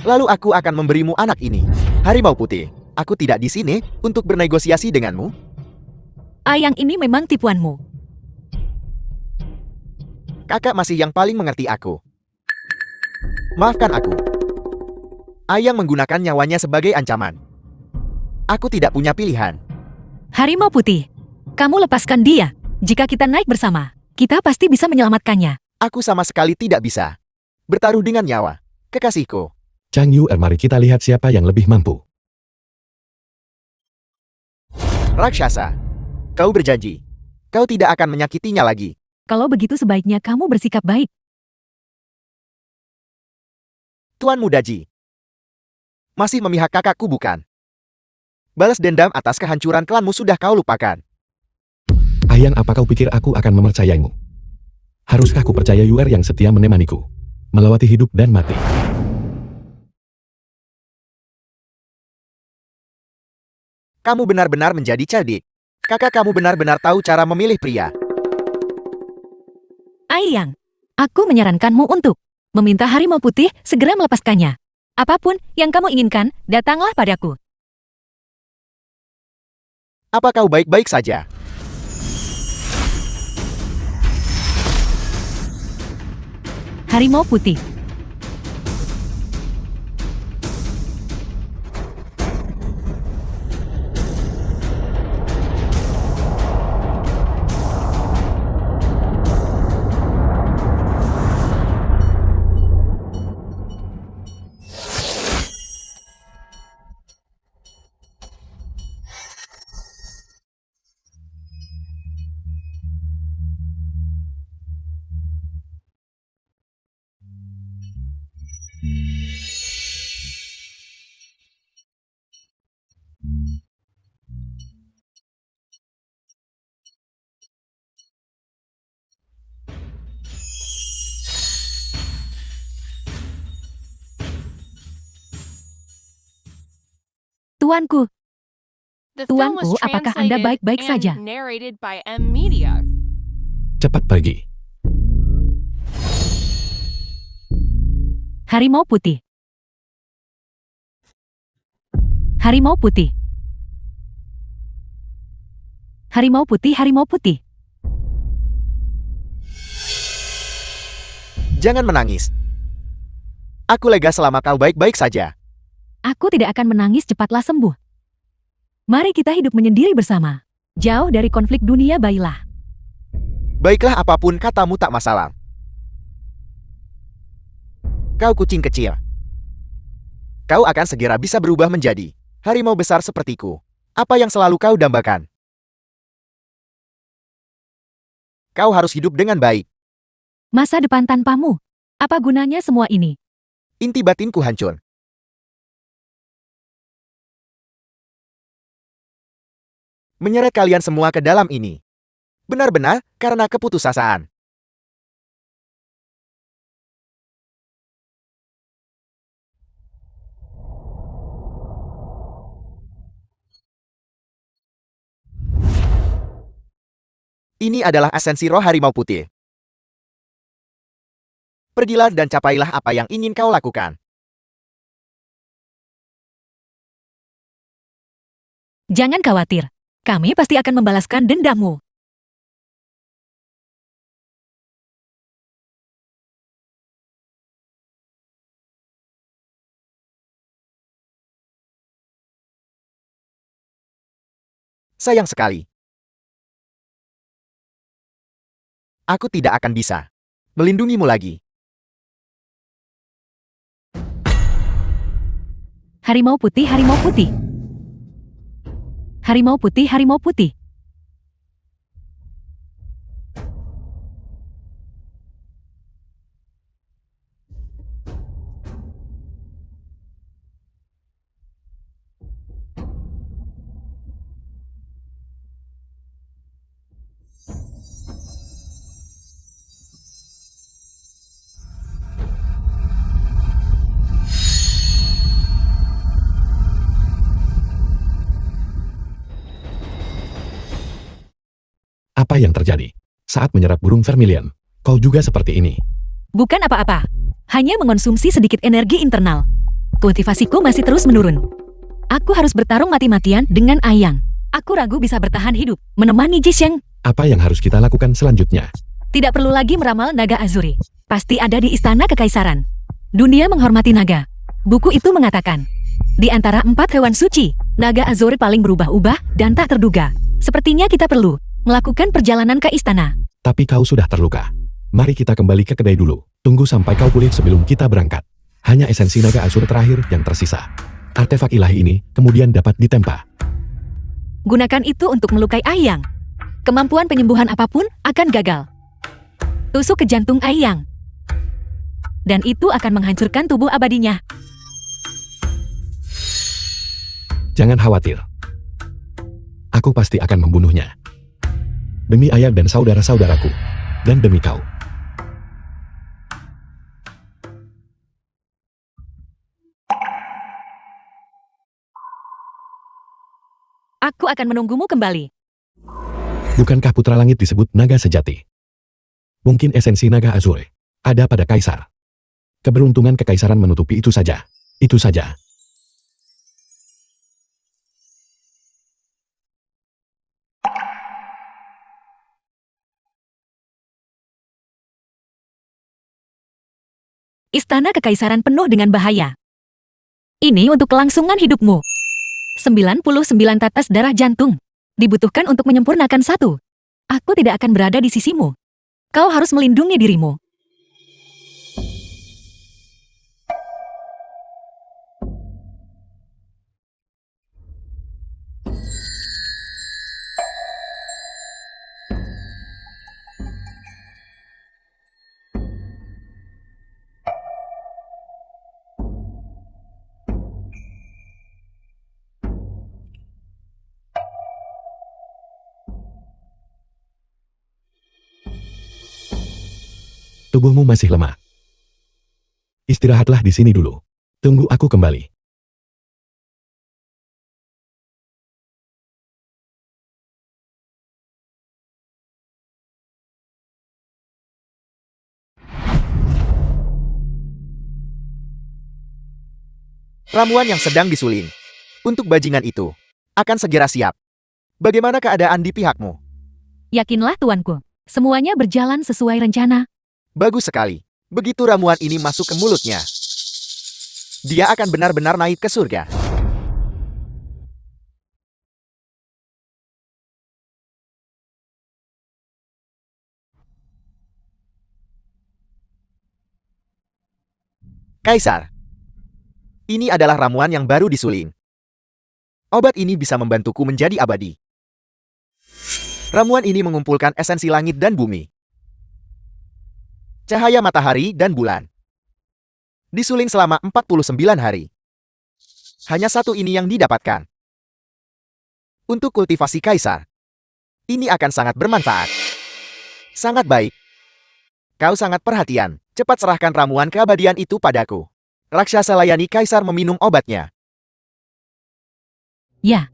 Lalu aku akan memberimu anak ini. Harimau putih, aku tidak di sini untuk bernegosiasi denganmu. Aiyang ini memang tipuanmu. Kakak masih yang paling mengerti aku. Maafkan aku. Aiyang menggunakan nyawanya sebagai ancaman. Aku tidak punya pilihan. Harimau putih, kamu lepaskan dia. Jika kita naik bersama, kita pasti bisa menyelamatkannya. Aku sama sekali tidak bisa bertaruh dengan nyawa. Kekasihku. Chang Yuer, mari kita lihat siapa yang lebih mampu. Raksasa. Kau berjanji. Kau tidak akan menyakitinya lagi. Kalau begitu sebaiknya kamu bersikap baik. Tuan Muda Ji. Masih memihak kakakku bukan? Balas dendam atas kehancuran klanmu sudah kau lupakan. Aiyang, apa kau pikir aku akan mempercayaimu? Haruskah ku percaya Yuer yang setia menemaniku, melewati hidup dan mati? Kamu benar-benar menjadi cerdik. Kakak kamu benar-benar tahu cara memilih pria. Aiyang, aku menyarankanmu untuk meminta harimau putih segera melepaskannya. Apapun yang kamu inginkan, datanglah padaku. Apa kau baik-baik saja? Harimau putih. Tuanku, Tuanku, apakah Anda baik-baik saja? Narrated by M Media. Cepat pergi. harimau putih. Harimau putih. Harimau putih, harimau putih. Jangan menangis. Aku lega selama kau baik-baik saja. Aku tidak akan menangis, cepatlah sembuh. Mari kita hidup menyendiri bersama. Jauh dari konflik dunia bayilah. Baiklah, apapun katamu tak masalah. Kau kucing kecil. Kau akan segera bisa berubah menjadi harimau besar sepertiku. Apa yang selalu kau dambakan? Kau harus hidup dengan baik. Masa depan tanpamu. Apa gunanya semua ini? Inti batinku hancur. Menyeret kalian semua ke dalam ini. Benar-benar karena keputusasaan. Ini adalah esensi roh harimau putih. Pergilah dan capailah apa yang ingin kau lakukan. Jangan khawatir. Kami pasti akan membalaskan dendammu. Sayang sekali. Aku tidak akan bisa melindungimu lagi. Harimau putih, harimau putih. Harimau putih, harimau putih. Apa yang terjadi? Saat menyerap burung vermilion, kau juga seperti ini. Bukan apa-apa. Hanya mengonsumsi sedikit energi internal. Kultivasiku masih terus menurun. Aku harus bertarung mati-matian dengan Ayang. Aku ragu bisa bertahan hidup, menemani Jisheng. Apa yang harus kita lakukan selanjutnya? Tidak perlu lagi meramal naga Azuri. Pasti ada di istana kekaisaran. Dunia menghormati naga. Buku itu mengatakan, di antara 4 hewan suci, naga Azuri paling berubah-ubah dan tak terduga. Sepertinya kita perlu melakukan perjalanan ke istana. Tapi kau sudah terluka. Mari kita kembali ke kedai dulu. Tunggu sampai kau pulih sebelum kita berangkat. Hanya esensi naga Azur terakhir yang tersisa. Artefak ilahi ini kemudian dapat ditempa. Gunakan itu untuk melukai Ayang. Kemampuan penyembuhan apapun akan gagal. Tusuk ke jantung Ayang. Dan itu akan menghancurkan tubuh abadinya. Jangan khawatir. Aku pasti akan membunuhnya. Demi ayah dan saudara-saudaraku. Dan demi kau. Aku akan menunggumu kembali. Bukankah putra langit disebut naga sejati? Mungkin esensi naga Azur ada pada kaisar. Keberuntungan kekaisaran menutupi itu saja. Itu saja. Istana kekaisaran penuh dengan bahaya. Ini untuk kelangsungan hidupmu. 99 tetes darah jantung dibutuhkan untuk menyempurnakan satu. Aku tidak akan berada di sisimu. Kau harus melindungi dirimu. Tubuhmu masih lemah. Istirahatlah di sini dulu. Tunggu aku kembali. Ramuan yang sedang disuling untuk bajingan itu akan segera siap. Bagaimana keadaan di pihakmu? Yakinlah tuanku, semuanya berjalan sesuai rencana. Bagus sekali. Begitu ramuan ini masuk ke mulutnya, dia akan benar-benar naik ke surga. Kaisar, ini adalah ramuan yang baru disuling. Obat ini bisa membantuku menjadi abadi. Ramuan ini mengumpulkan esensi langit dan bumi, cahaya matahari dan bulan. Disuling selama 49 hari. Hanya satu ini yang didapatkan. Untuk kultivasi kaisar, ini akan sangat bermanfaat. Sangat baik. Kau sangat perhatian. Cepat serahkan ramuan keabadian itu padaku. Raksasa layani kaisar meminum obatnya. Ya.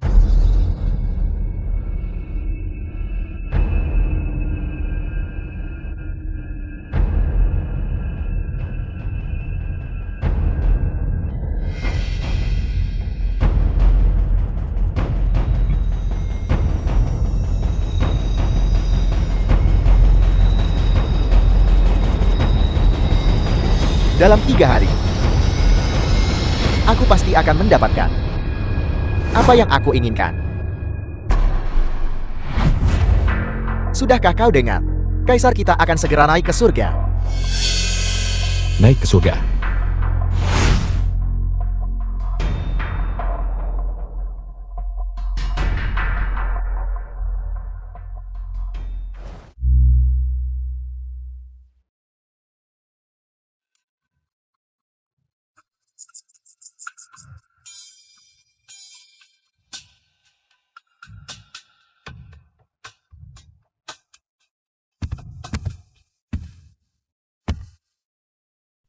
Dalam 3 hari, aku pasti akan mendapatkan apa yang aku inginkan. Sudahkah kau dengar? Kaisar kita akan segera naik ke surga. Naik ke surga.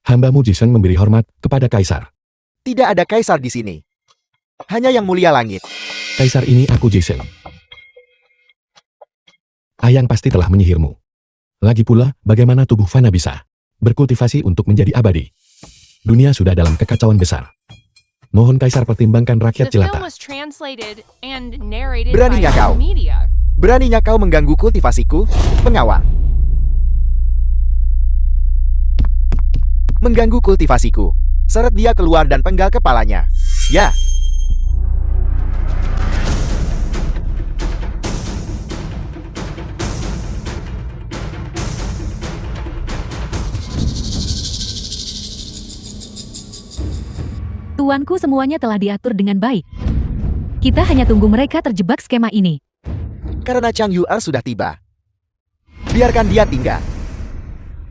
Hambamu Jisen memberi hormat kepada kaisar. Tidak ada kaisar di sini. Hanya yang mulia langit. Kaisar ini aku Jisen. Ayang pasti telah menyihirmu. Lagi pula, bagaimana tubuh Fana bisa berkultivasi untuk menjadi abadi? Dunia sudah dalam kekacauan besar. Mohon kaisar pertimbangkan The rakyat film jelata. was translated and narrated Beraninya by kau? M Media. Beraninya kau mengganggu kultivasiku, pengawal? Mengganggu kultivasiku. Seret dia keluar dan penggal kepalanya. Ya. Tuanku, semuanya telah diatur dengan baik. Kita hanya tunggu mereka terjebak skema ini. Karena Chang Yu'er sudah tiba. Biarkan dia tinggal.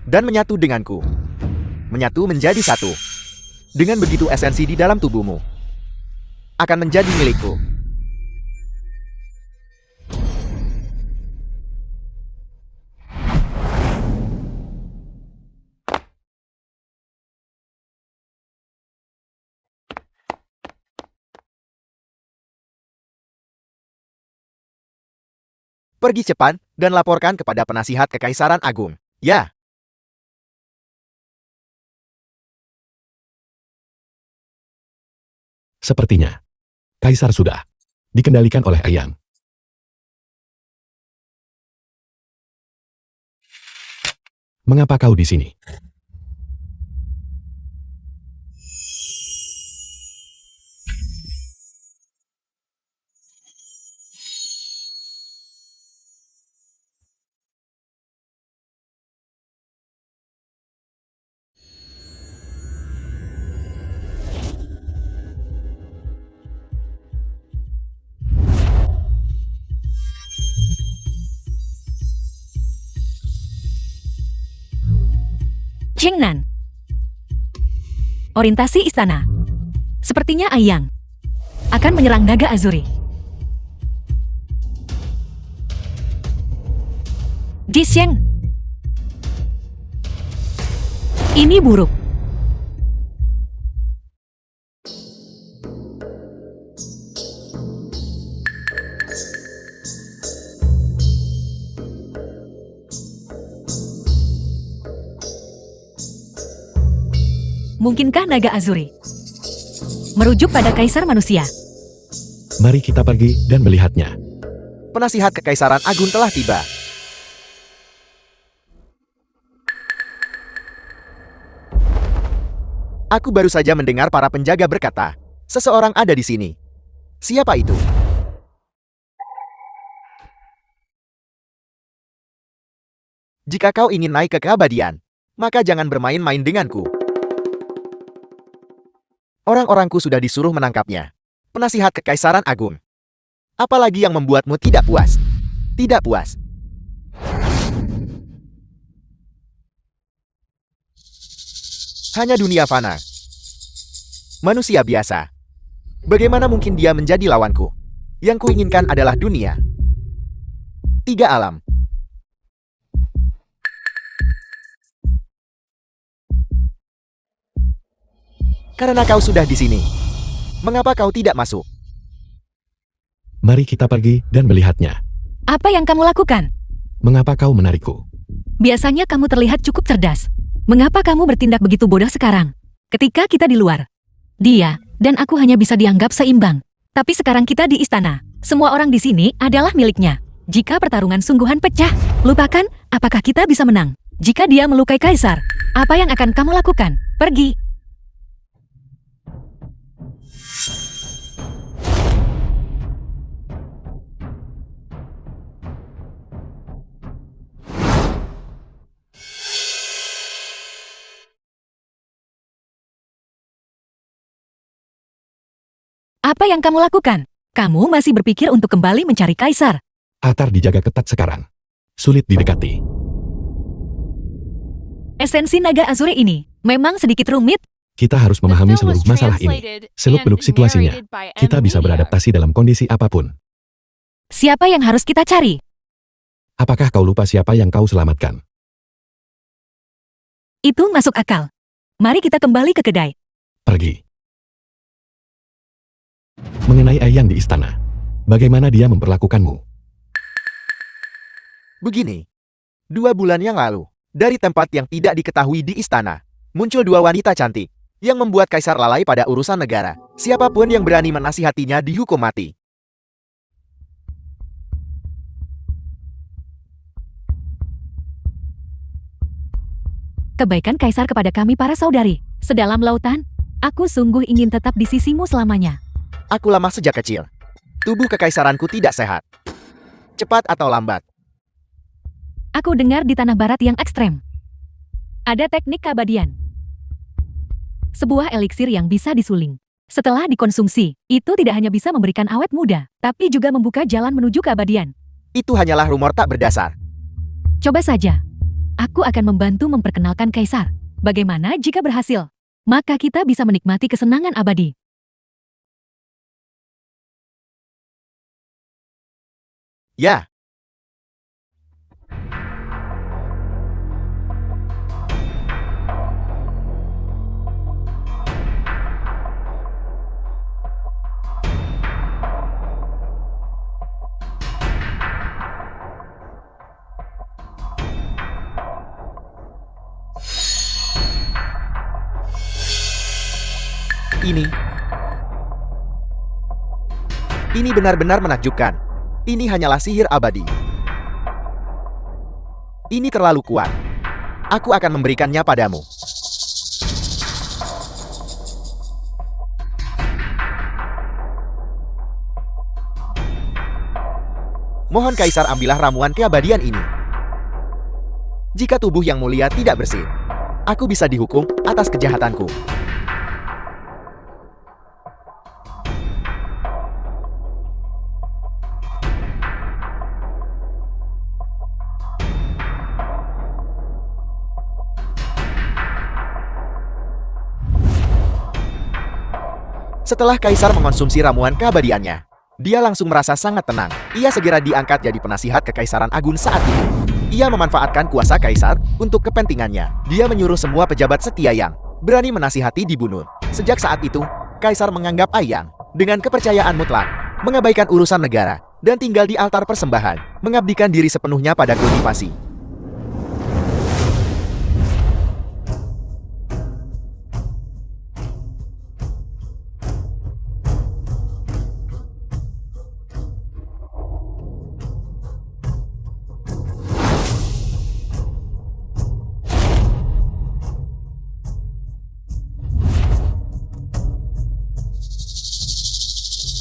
Dan menyatu denganku. Menyatu menjadi satu. Dengan begitu esensi di dalam tubuhmu akan menjadi milikku. Pergi cepat dan laporkan kepada penasihat Kekaisaran Agung. Ya. Sepertinya, kaisar sudah dikendalikan oleh Ayang. Mengapa kau di sini? Chengnan. Orientasi istana. Sepertinya Ayang akan menyerang naga Azuri. Jisheng. Ini buruk. Mungkinkah naga Azuri merujuk pada kaisar manusia? Mari kita pergi dan melihatnya. Penasihat Kekaisaran Agung telah tiba. Aku baru saja mendengar para penjaga berkata, seseorang ada di sini. Siapa itu? Jika kau ingin naik ke keabadian, maka jangan bermain-main denganku. Orang-orangku sudah disuruh menangkapnya. Penasihat Kekaisaran Agung. Apalagi yang membuatmu tidak puas? Tidak puas. Hanya dunia fana. Manusia biasa. Bagaimana mungkin dia menjadi lawanku? Yang kuinginkan adalah dunia. 3 alam. Karena kau sudah di sini. Mengapa kau tidak masuk? Mari kita pergi dan melihatnya. Apa yang kamu lakukan? Mengapa kau menarikku? Biasanya kamu terlihat cukup cerdas. Mengapa kamu bertindak begitu bodoh sekarang? Ketika kita di luar, dia dan aku hanya bisa dianggap seimbang. Tapi sekarang kita di istana. Semua orang di sini adalah miliknya. Jika pertarungan sungguhan pecah, lupakan apakah kita bisa menang. Jika dia melukai kaisar, apa yang akan kamu lakukan? Pergi. Apa yang kamu lakukan? Kamu masih berpikir untuk kembali mencari kaisar. Altar dijaga ketat sekarang. Sulit didekati. Esensi naga Azure ini memang sedikit rumit. Kita harus The memahami film seluruh was masalah ini. translated Seluk-beluk and situasinya. narrated by Kita bisa Media. beradaptasi dalam kondisi apapun. Siapa yang harus kita cari? Apakah kau lupa siapa yang kau selamatkan? Itu masuk akal. Mari kita kembali ke kedai. Pergi. Mengenai Ayang di istana. Bagaimana dia memperlakukanmu? Begini. 2 bulan yang lalu, dari tempat yang tidak diketahui di istana, muncul 2 wanita cantik yang membuat kaisar lalai pada urusan negara. Siapapun yang berani menasihatinya dihukum mati. Kebaikan kaisar kepada kami para saudari. Sedalam lautan, aku sungguh ingin tetap di sisimu selamanya. Aku lemah sejak kecil. Tubuh kekaisaranku tidak sehat. Cepat atau lambat. Aku dengar di tanah barat yang ekstrem. Ada teknik keabadian. Sebuah eliksir yang bisa disuling. Setelah dikonsumsi, itu tidak hanya bisa memberikan awet muda, tapi juga membuka jalan menuju keabadian. Itu hanyalah rumor tak berdasar. Coba saja. Aku akan membantu memperkenalkan kaisar. Bagaimana jika berhasil? Maka kita bisa menikmati kesenangan abadi. Ya. Ini benar-benar menakjubkan. Ini hanyalah sihir abadi. Ini terlalu kuat. Aku akan memberikannya padamu. Mohon Kaisar ambillah ramuan keabadian ini. Jika tubuh yang mulia tidak bersih, aku bisa dihukum atas kejahatanku. Setelah Kaisar mengonsumsi ramuan keabadiannya, dia langsung merasa sangat tenang. Ia segera diangkat jadi penasihat Kekaisaran Agung saat itu. Ia memanfaatkan kuasa Kaisar untuk kepentingannya. Dia menyuruh semua pejabat setia yang berani menasihati dibunuh. Sejak saat itu, Kaisar menganggap Ayang dengan kepercayaan mutlak, mengabaikan urusan negara, dan tinggal di altar persembahan, mengabdikan diri sepenuhnya pada kultivasi.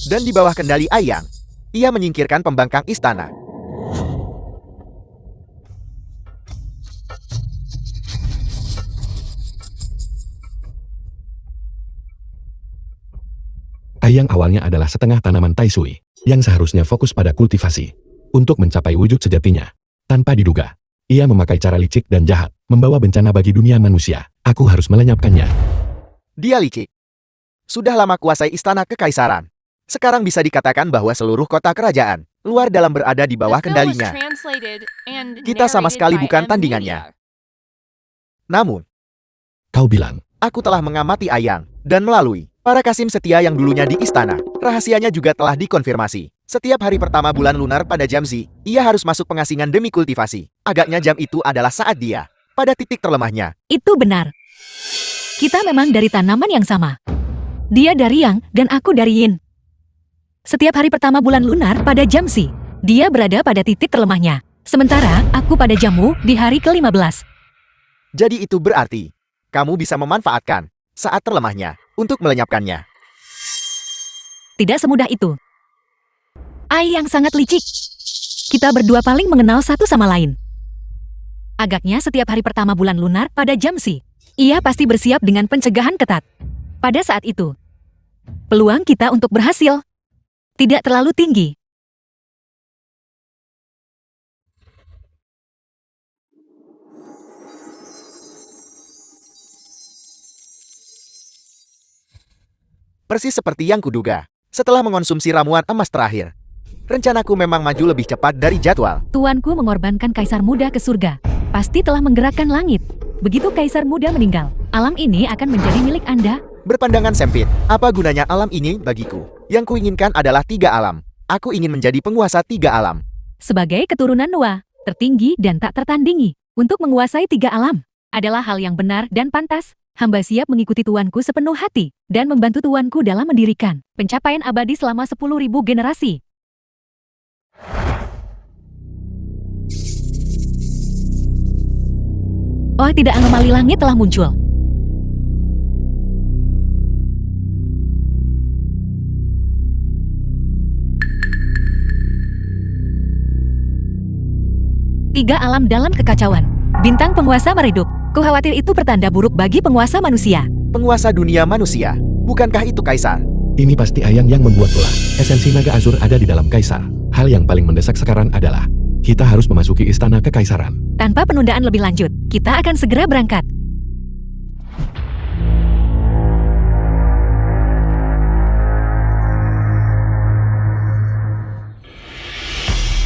Dan di bawah kendali Ayang, ia menyingkirkan pembangkang istana. Ayang awalnya adalah setengah tanaman taisui, yang seharusnya fokus pada kultivasi. untuk mencapai wujud sejatinya. Tanpa diduga, ia memakai cara licik dan jahat, membawa bencana bagi dunia manusia. Aku harus melenyapkannya. Dia licik. Sudah lama kuasai istana kekaisaran. Sekarang bisa dikatakan bahwa seluruh kota kerajaan, luar dalam berada di bawah The film was kendalinya. translated and Kita sama narrated sekali by bukan M. tandingannya. Media. Namun, Kau bilang, aku telah mengamati Ayang, dan melalui para Kasim setia yang dulunya di istana, rahasianya juga telah dikonfirmasi. Setiap hari pertama bulan lunar pada jam Z, ia harus masuk pengasingan demi kultivasi. Agaknya jam itu adalah saat dia pada titik terlemahnya. Itu benar. Kita memang dari tanaman yang sama. Dia dari Yang dan aku dari Yin. Setiap hari pertama bulan lunar pada jam Z, dia berada pada titik terlemahnya. Sementara aku pada jammu di hari ke-15. Jadi itu berarti, kamu bisa memanfaatkan saat terlemahnya untuk melenyapkannya. Tidak semudah itu. Ai yang sangat licik. Kita berdua paling mengenal satu sama lain. Agaknya setiap hari pertama bulan lunar pada jam Z, ia pasti bersiap dengan pencegahan ketat. Pada saat itu, peluang kita untuk berhasil tidak terlalu tinggi. Persis seperti yang kuduga, setelah mengonsumsi ramuan emas terakhir. Rencanaku memang maju lebih cepat dari jadwal. Tuanku mengorbankan kaisar muda ke surga. Pasti telah menggerakkan langit. Begitu kaisar muda meninggal, alam ini akan menjadi milik Anda. Berpandangan sempit, apa gunanya alam ini bagiku? Yang kuinginkan adalah 3 alam. Aku ingin menjadi penguasa 3 alam. Sebagai keturunan Noah, tertinggi dan tak tertandingi, untuk menguasai 3 alam, adalah hal yang benar dan pantas. Hamba siap mengikuti tuanku sepenuh hati, dan membantu tuanku dalam mendirikan pencapaian abadi selama 10.000 generasi. Oh, tidak, anomali langit telah muncul. Tiga alam dalam kekacauan. Bintang penguasa meredup. Kukhawatir itu pertanda buruk bagi penguasa manusia. Penguasa dunia manusia, bukankah itu kaisar? ini pasti Ayang yang membuat ulah. Esensi naga Azur ada di dalam kaisar. Hal yang paling mendesak sekarang adalah kita harus memasuki istana kekaisaran. Tanpa penundaan lebih lanjut, kita akan segera berangkat.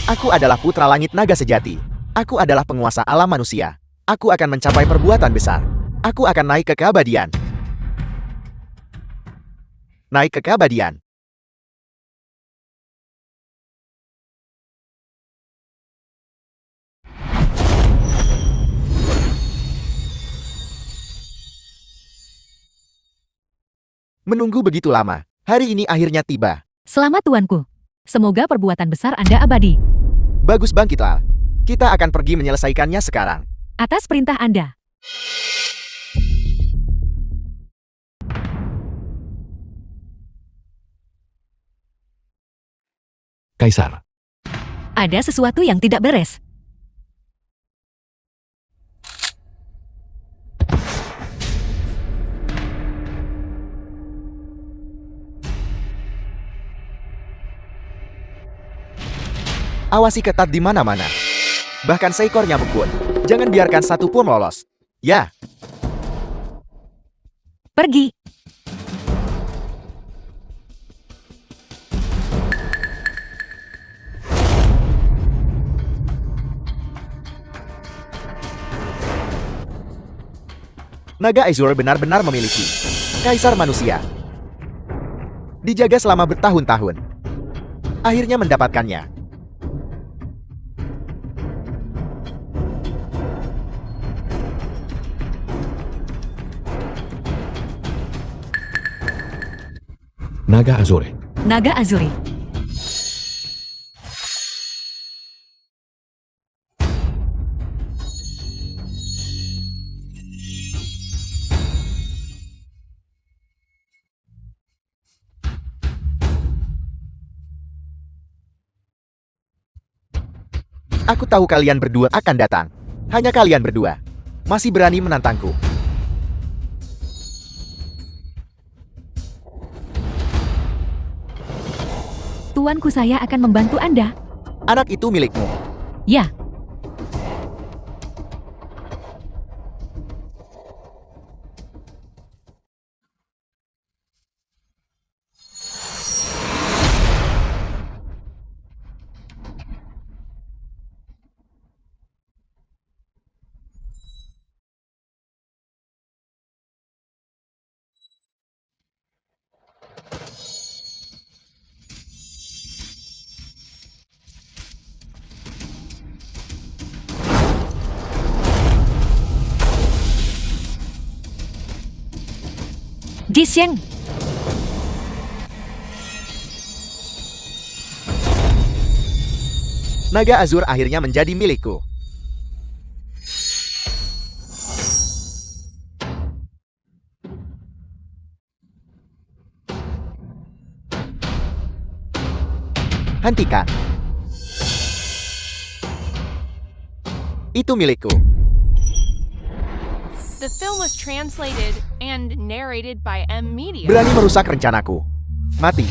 Aku adalah putra langit naga sejati. Aku adalah penguasa alam manusia. Aku akan mencapai perbuatan besar. Aku akan naik ke keabadian. Naik ke keabadian. Menunggu begitu lama. Hari ini akhirnya tiba. Selamat tuanku. Semoga perbuatan besar Anda abadi. Bagus, bangkitlah. Kita akan pergi menyelesaikannya sekarang. Atas perintah Anda. Kaisar, Ada sesuatu yang tidak beres. Awasi ketat di mana-mana. Bahkan seekor nyamuk pun. Jangan biarkan satu pun lolos. Ya, Pergi. naga Azur benar-benar memiliki kaisar manusia. Dijaga selama bertahun-tahun. Akhirnya mendapatkannya. Naga Azure. Naga Azuri. Aku tahu kalian berdua akan datang. Hanya kalian berdua masih berani menantangku. Tuanku, saya akan membantu Anda. Anak itu milikmu. Ya, Jisheng. Naga Azur akhirnya menjadi milikku. Hentikan. Itu milikku. The film was translated and narrated by M Media. Berani merusak rencanaku. Mati.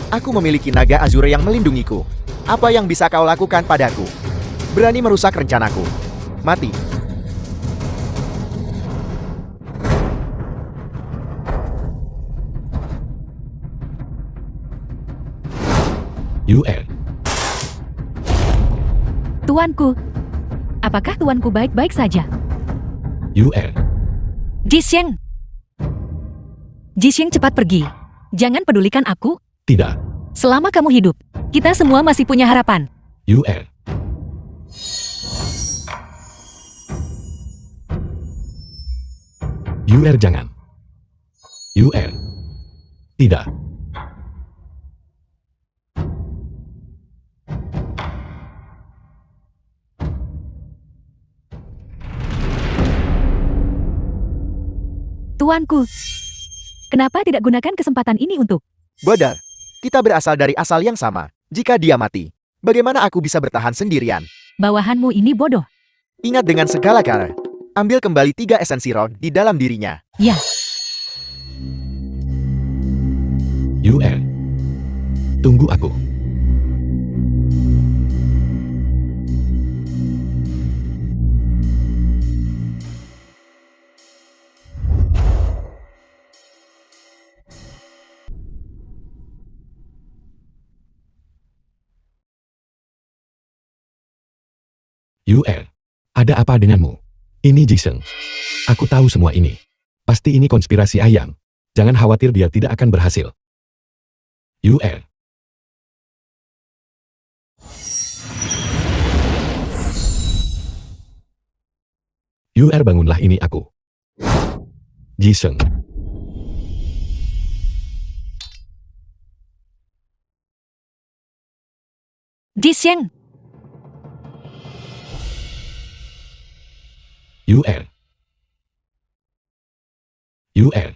Aku memiliki naga azur yang melindungiku. Apa yang bisa kau lakukan padaku? Berani merusak rencanaku. Mati. UR. Tuanku. Apakah tuanku baik-baik saja? UR. Jisheng. Jisheng, cepat pergi. Jangan pedulikan aku. Tidak. Selama kamu hidup, kita semua masih punya harapan. UR. UR jangan. UR. Tidak. Tuanku, kenapa tidak gunakan kesempatan ini untuk... Bodoh. Kita berasal dari asal yang sama. Jika dia mati, bagaimana aku bisa bertahan sendirian? Bawahanmu ini bodoh. Ingat dengan segala cara. Ambil kembali 3 esensi roh di dalam dirinya. Ya, UR. Tunggu aku. UR. Ada apa denganmu? Ini Jisheng. Aku tahu semua ini. Pasti ini konspirasi ayam. Jangan khawatir, dia tidak akan berhasil. UR. UR, bangunlah, ini aku. Jisheng. Jisheng. UR. UR.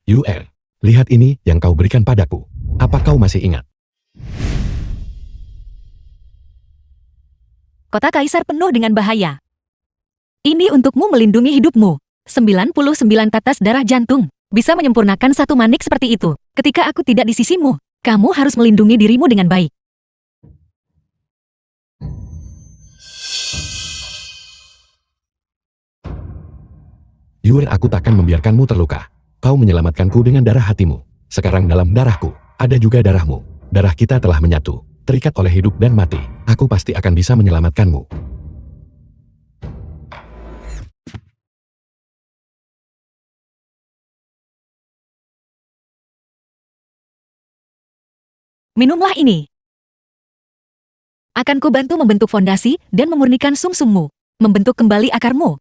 UR. Lihat ini yang kau berikan padaku. Apa kau masih ingat? Kota Kaisar penuh dengan bahaya. Ini untukmu melindungi hidupmu. 99 tetes darah jantung bisa menyempurnakan satu manik seperti itu. Ketika aku tidak di sisimu, kamu harus melindungi dirimu dengan baik. UR, aku takkan membiarkanmu terluka. Kau menyelamatkanku dengan darah hatimu. Sekarang dalam darahku, ada juga darahmu. Darah kita telah menyatu, terikat oleh hidup dan mati. Aku pasti akan bisa menyelamatkanmu. Minumlah ini. Akan kubantu membentuk fondasi dan memurnikan sumsummu, membentuk kembali akarmu.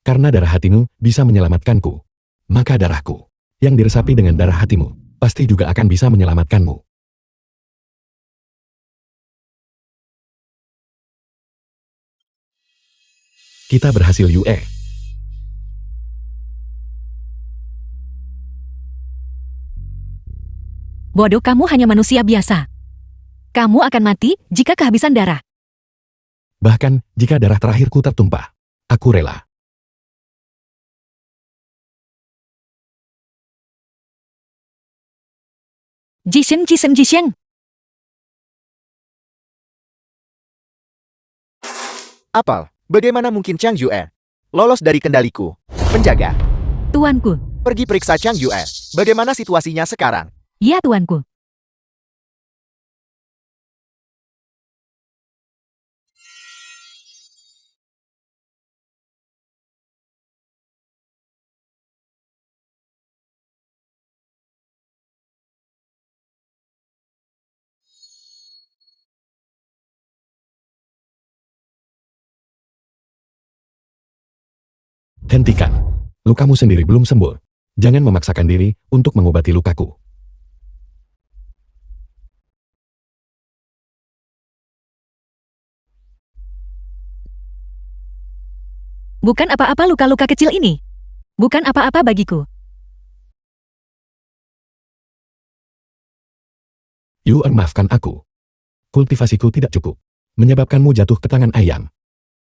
Karena darah hatimu bisa menyelamatkanku, maka darahku, yang diresapi dengan darah hatimu, pasti juga akan bisa menyelamatkanmu. Kita berhasil Yue. Bodoh, kamu hanya manusia biasa. Kamu akan mati jika kehabisan darah. Bahkan, jika darah terakhirku tertumpah, aku rela. Jisheng. Apal, bagaimana mungkin Chang Yue lolos dari kendaliku? Penjaga, Tuanku. pergi periksa Chang Yue. Bagaimana situasinya sekarang? Ya, tuanku. Hentikan. Lukamu sendiri belum sembuh. Jangan memaksakan diri untuk mengobati lukaku. Bukan apa-apa luka-luka kecil ini. Bukan apa-apa bagiku. Yuan, maafkan aku. Kultivasiku tidak cukup. Menyebabkanmu jatuh ke tangan ayam.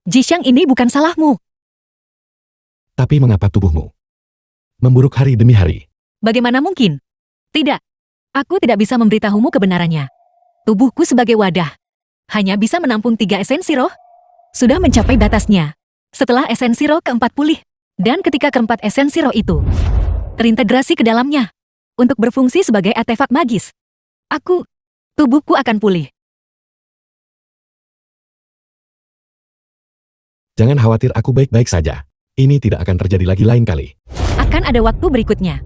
Jisheng, ini bukan salahmu. Tapi mengapa tubuhmu memburuk hari demi hari? Bagaimana mungkin? Tidak. Aku tidak bisa memberitahumu kebenarannya. Tubuhku sebagai wadah hanya bisa menampung 3 esensi roh. Sudah mencapai batasnya. Setelah esensi roh keempat pulih, dan ketika keempat esensi roh itu terintegrasi ke dalamnya untuk berfungsi sebagai artefak magis, tubuhku akan pulih. Jangan khawatir, aku baik-baik saja. Ini tidak akan terjadi lagi lain kali. Akan ada waktu berikutnya.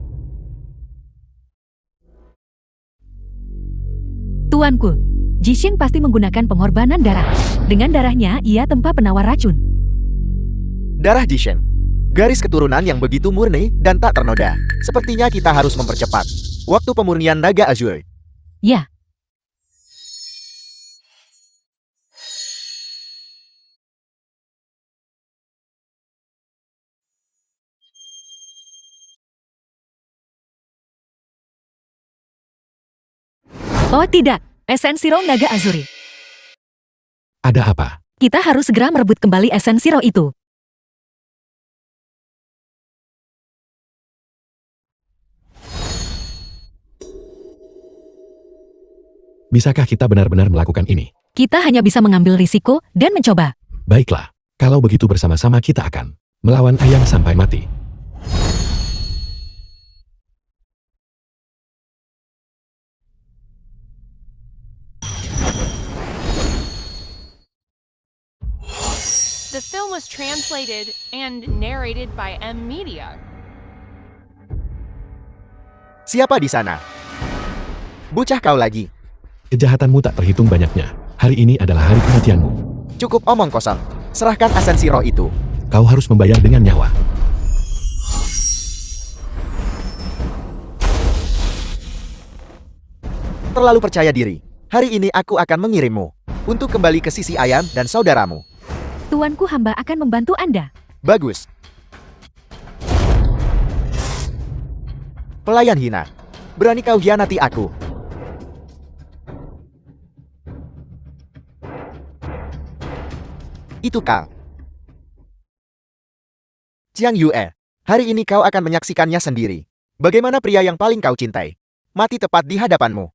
Tuanku, Jisheng pasti menggunakan pengorbanan darah. Dengan darahnya, ia tempa penawar racun. Darah Jisheng. Garis keturunan yang begitu murni dan tak ternoda. Sepertinya kita harus mempercepat waktu pemurnian naga Azure. Ya. Oh tidak, esensi roh naga Azuri. Ada apa? Kita harus segera merebut kembali esensi roh itu. Bisakah kita benar-benar melakukan ini? Kita hanya bisa mengambil risiko dan mencoba. Baiklah, kalau begitu bersama-sama kita akan melawan ayam sampai mati. The film was translated and narrated by M Media. Siapa di sana? Bocah kau lagi. Kejahatanmu tak terhitung banyaknya. Hari ini adalah hari kematianmu. Cukup omong kosong. Serahkan esensi roh itu. Kau harus membayar dengan nyawa. Terlalu percaya diri. Hari ini aku akan mengirimmu untuk kembali ke sisi ayam dan saudaramu. Tuanku, hamba akan membantu Anda. Bagus. Pelayan hina. Berani kau hianati aku. Itu kau. Jiang Yue, hari ini kau akan menyaksikannya sendiri. Bagaimana pria yang paling kau cintai mati tepat di hadapanmu.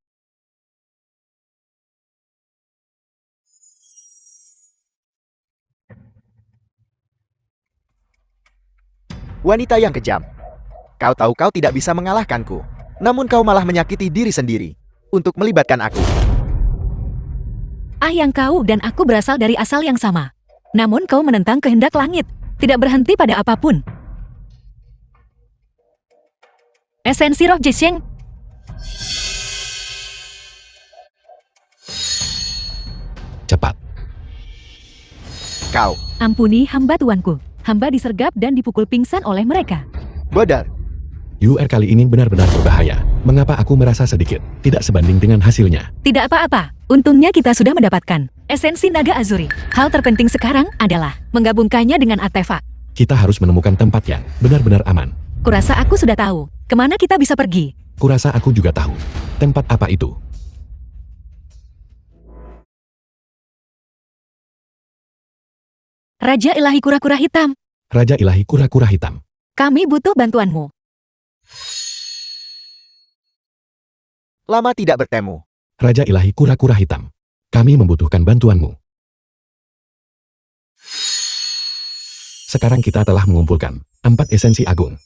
Wanita yang kejam. Kau tahu kau tidak bisa mengalahkanku. Namun kau malah menyakiti diri sendiri untuk melibatkan aku. Yang kau dan aku berasal dari asal yang sama. Namun kau menentang kehendak langit, tidak berhenti pada apapun. Esensi roh Jisheng. Cepat. Kau, Ampuni hamba, tuanku. Hamba disergap dan dipukul pingsan oleh mereka. bodoh. UR kali ini benar-benar berbahaya. Mengapa aku merasa sedikit tidak sebanding dengan hasilnya? Tidak apa-apa. Untungnya kita sudah mendapatkan esensi naga azuri. Hal terpenting sekarang adalah menggabungkannya dengan artefak. Kita harus menemukan tempat yang benar-benar aman. Kurasa aku sudah tahu kemana kita bisa pergi. Kurasa aku juga tahu. Tempat apa itu? Raja Ilahi Kura-Kura Hitam, Raja Ilahi Kura-Kura Hitam. kami butuh bantuanmu. Lama tidak bertemu. Raja Ilahi Kura-Kura Hitam. Kami membutuhkan bantuanmu. Sekarang kita telah mengumpulkan 4 esensi agung.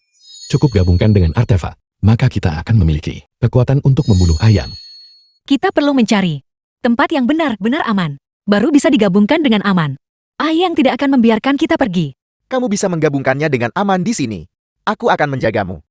Cukup gabungkan dengan artefak, maka kita akan memiliki kekuatan untuk membunuh Ayang. Kita perlu mencari tempat yang benar-benar aman. Baru bisa digabungkan dengan aman. Ayang tidak akan membiarkan kita pergi. Kamu bisa menggabungkannya dengan aman di sini. Aku akan menjagamu.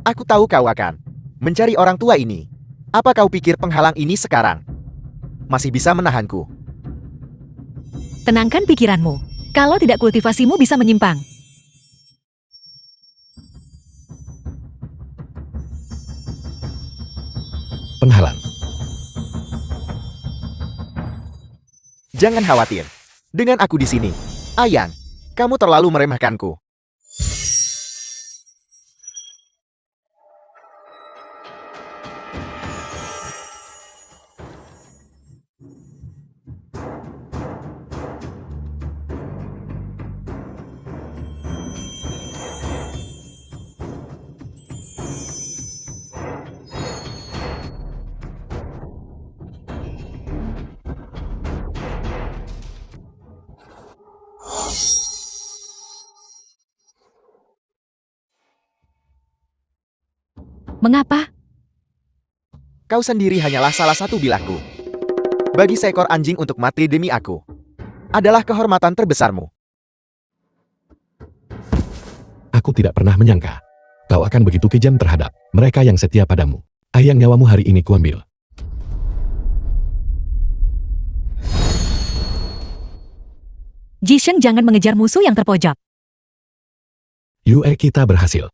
Aku tahu kau akan mencari orang tua ini. Apa kau pikir penghalang ini sekarang masih bisa menahanku? Tenangkan pikiranmu. Kalau tidak kultivasimu bisa menyimpang. Penghalang. Jangan khawatir. Dengan aku di sini. Ayang, kamu terlalu meremehkanku. Mengapa? Kau sendiri hanyalah salah satu bilahku. Bagi seekor anjing untuk mati demi aku adalah kehormatan terbesarmu. Aku tidak pernah menyangka kau akan begitu kejam terhadap mereka yang setia padamu. Ayang, nyawamu hari ini kuambil. Jisheng, jangan mengejar musuh yang terpojok. Yue, kita berhasil.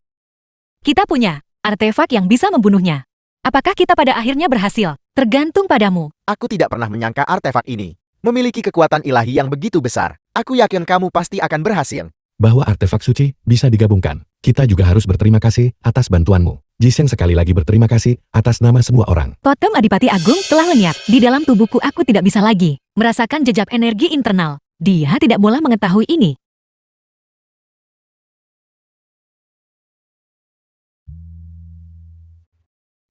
Kita punya artefak yang bisa membunuhnya. Apakah kita pada akhirnya berhasil? Tergantung padamu. Aku tidak pernah menyangka artefak ini memiliki kekuatan ilahi yang begitu besar. Aku yakin kamu pasti akan berhasil. Bahwa artefak suci bisa digabungkan. Kita juga harus berterima kasih atas bantuanmu. Jisheng sekali lagi berterima kasih atas nama semua orang. Totem Adipati Agung telah lenyap. Di dalam tubuhku aku tidak bisa lagi merasakan jejak energi internal. Dia tidak boleh mengetahui ini.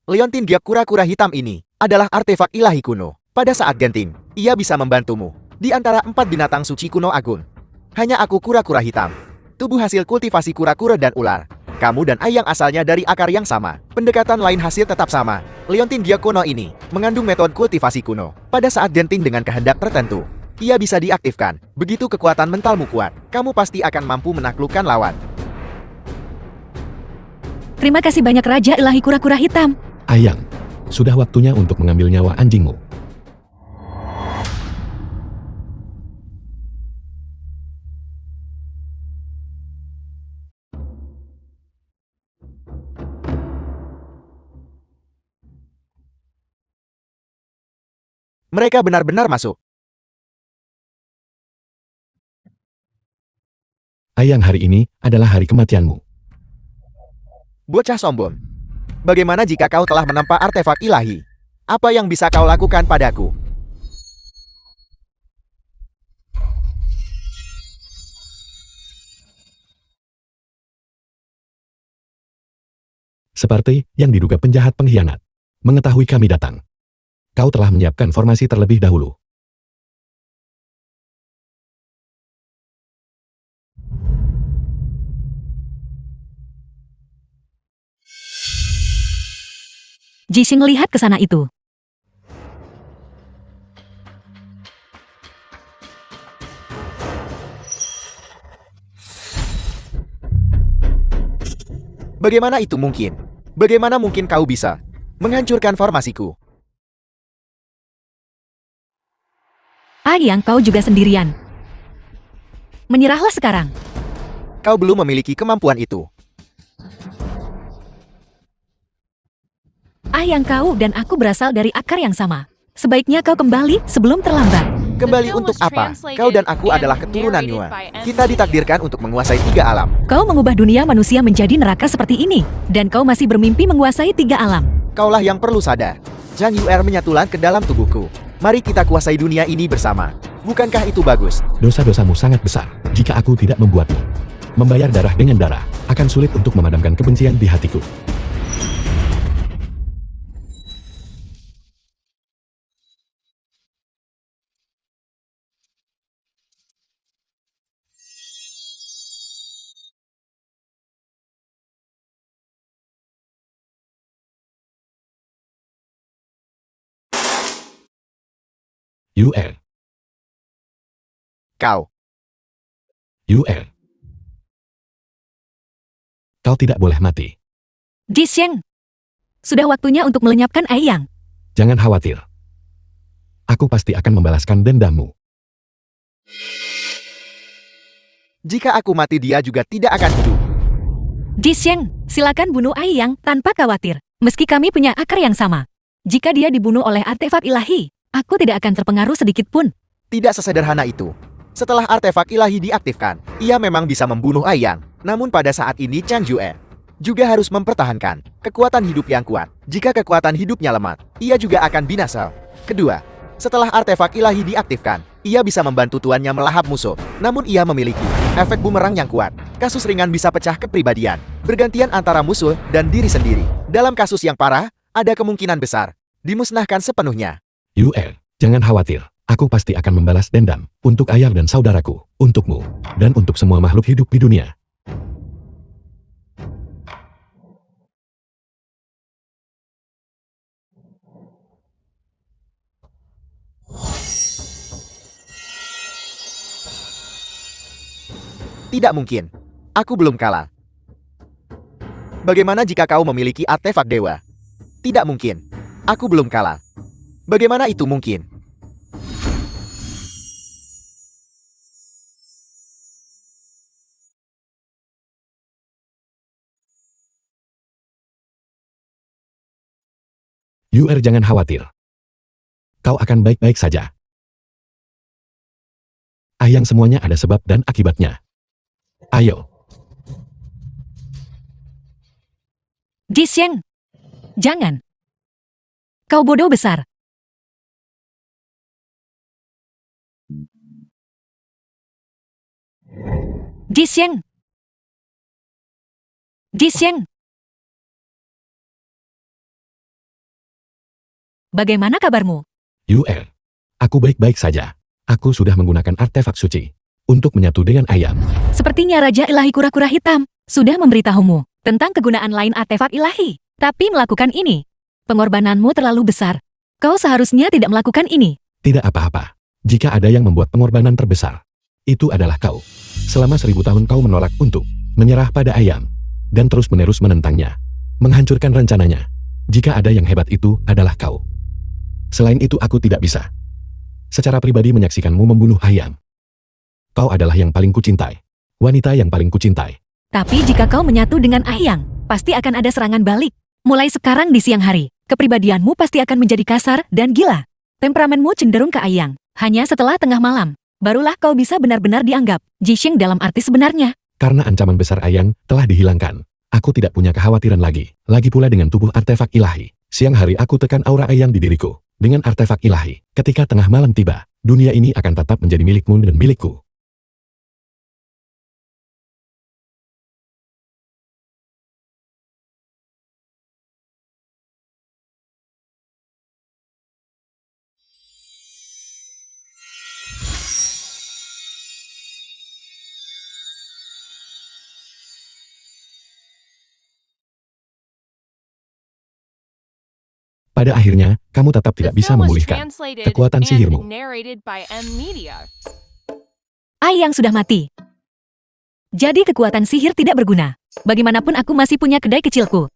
Leontin Giok kura-kura hitam ini adalah artefak ilahi kuno. Pada saat genting, ia bisa membantumu. Di antara 4 binatang suci kuno agung, hanya aku kura-kura hitam. Tubuh hasil kultivasi kura-kura dan ular. Kamu dan Ayang asalnya dari akar yang sama. Pendekatan lain hasil tetap sama. Leontin Giok kuno ini mengandung metode kultivasi kuno. Pada saat genting dengan kehendak tertentu, ia bisa diaktifkan. Begitu kekuatan mentalmu kuat, kamu pasti akan mampu menaklukkan lawan. Terima kasih banyak Raja Ilahi Kura-Kura Hitam. Ayang, sudah waktunya untuk mengambil nyawa anjingmu. Mereka benar-benar masuk. Ayang, hari ini adalah hari kematianmu. Bocah sombong. Bagaimana jika kau telah menempa artefak ilahi? Apa yang bisa kau lakukan padaku? Seperti yang diduga penjahat pengkhianat. Mengetahui kami datang. Kau telah menyiapkan formasi terlebih dahulu. Jixing lihat ke sana itu. Bagaimana itu mungkin? Bagaimana mungkin kau bisa menghancurkan formasiku? Yang kau juga sendirian. Menyerahlah sekarang. Kau belum memiliki kemampuan itu. Yang kau dan aku berasal dari akar yang sama. Sebaiknya kau kembali sebelum terlambat. Kembali untuk apa? Kau dan aku adalah keturunan Nua. Kita ditakdirkan untuk menguasai 3 alam. Kau mengubah dunia manusia menjadi neraka seperti ini. Dan kau masih bermimpi menguasai 3 alam. Kaulah yang perlu sadar. Zhang Yuer menyatulan ke dalam tubuhku. Mari kita kuasai dunia ini bersama. Bukankah itu bagus? Dosa-dosamu sangat besar jika aku tidak membuatmu. Membayar darah dengan darah akan sulit untuk memadamkan kebencian di hatiku. UR. Kau. UR. Kau tidak boleh mati. Jixing. Sudah waktunya untuk melenyapkan Aiyang. Jangan khawatir. Aku pasti akan membalaskan dendammu. Jika aku mati dia juga tidak akan hidup. Jixing, silakan bunuh Aiyang tanpa khawatir. Meski kami punya akar yang sama. Jika dia dibunuh oleh artefak ilahi, aku tidak akan terpengaruh sedikit pun. Tidak sesederhana itu. Setelah artefak ilahi diaktifkan, ia memang bisa membunuh Aiyang. Namun pada saat ini Zhang Yuer juga harus mempertahankan kekuatan hidup yang kuat. Jika kekuatan hidupnya lemah, ia juga akan binasa. Kedua, setelah artefak ilahi diaktifkan, ia bisa membantu tuannya melahap musuh. Namun ia memiliki efek bumerang yang kuat. Kasus ringan bisa pecah kepribadian, bergantian antara musuh dan diri sendiri. Dalam kasus yang parah, ada kemungkinan besar dimusnahkan sepenuhnya. UR, jangan khawatir. Aku pasti akan membalas dendam untuk ayah dan saudaraku, untukmu, dan untuk semua makhluk hidup di dunia. Tidak mungkin. Aku belum kalah. Bagaimana jika kau memiliki artefak dewa? Tidak mungkin. Aku belum kalah. Bagaimana itu mungkin? UR, jangan khawatir. Kau akan baik-baik saja. Ayang, semuanya ada sebab dan akibatnya. Ayo. Jixing, jangan. Kau bodoh besar. Jixing. Jixing. Bagaimana kabarmu? UR, aku baik-baik saja. Aku sudah menggunakan artefak suci untuk menyatu dengan ayam. Sepertinya Raja Ilahi Kura-Kura Hitam sudah memberitahumu tentang kegunaan lain artefak ilahi. Tapi melakukan ini, pengorbananmu terlalu besar. Kau seharusnya tidak melakukan ini. Tidak apa-apa. Jika ada yang membuat pengorbanan terbesar, itu adalah kau. Selama 1000 tahun kau menolak untuk menyerah pada ayam dan terus-menerus menentangnya, menghancurkan rencananya. Jika ada yang hebat, itu adalah kau. Selain itu aku tidak bisa secara pribadi menyaksikanmu membunuh ayam. Kau adalah yang paling kucintai. Wanita yang paling kucintai. Tapi jika kau menyatu dengan Aiyang, pasti akan ada serangan balik. Mulai sekarang di siang hari, kepribadianmu pasti akan menjadi kasar dan gila. Temperamenmu cenderung ke Aiyang. Hanya setelah tengah malam, barulah kau bisa benar-benar dianggap Jixing dalam arti sebenarnya. Karena ancaman besar ayang telah dihilangkan, aku tidak punya kekhawatiran lagi. Lagi pula dengan tubuh artefak ilahi. Siang hari aku tekan aura ayang di diriku. Dengan artefak ilahi, ketika tengah malam tiba, dunia ini akan tetap menjadi milikmu dan milikku. Pada akhirnya, kamu tetap The tidak bisa film was memulihkan translated kekuatan and sihirmu. narrated by M Media. Aiyang sudah mati. Jadi kekuatan sihir tidak berguna. Bagaimanapun aku masih punya kedai kecilku.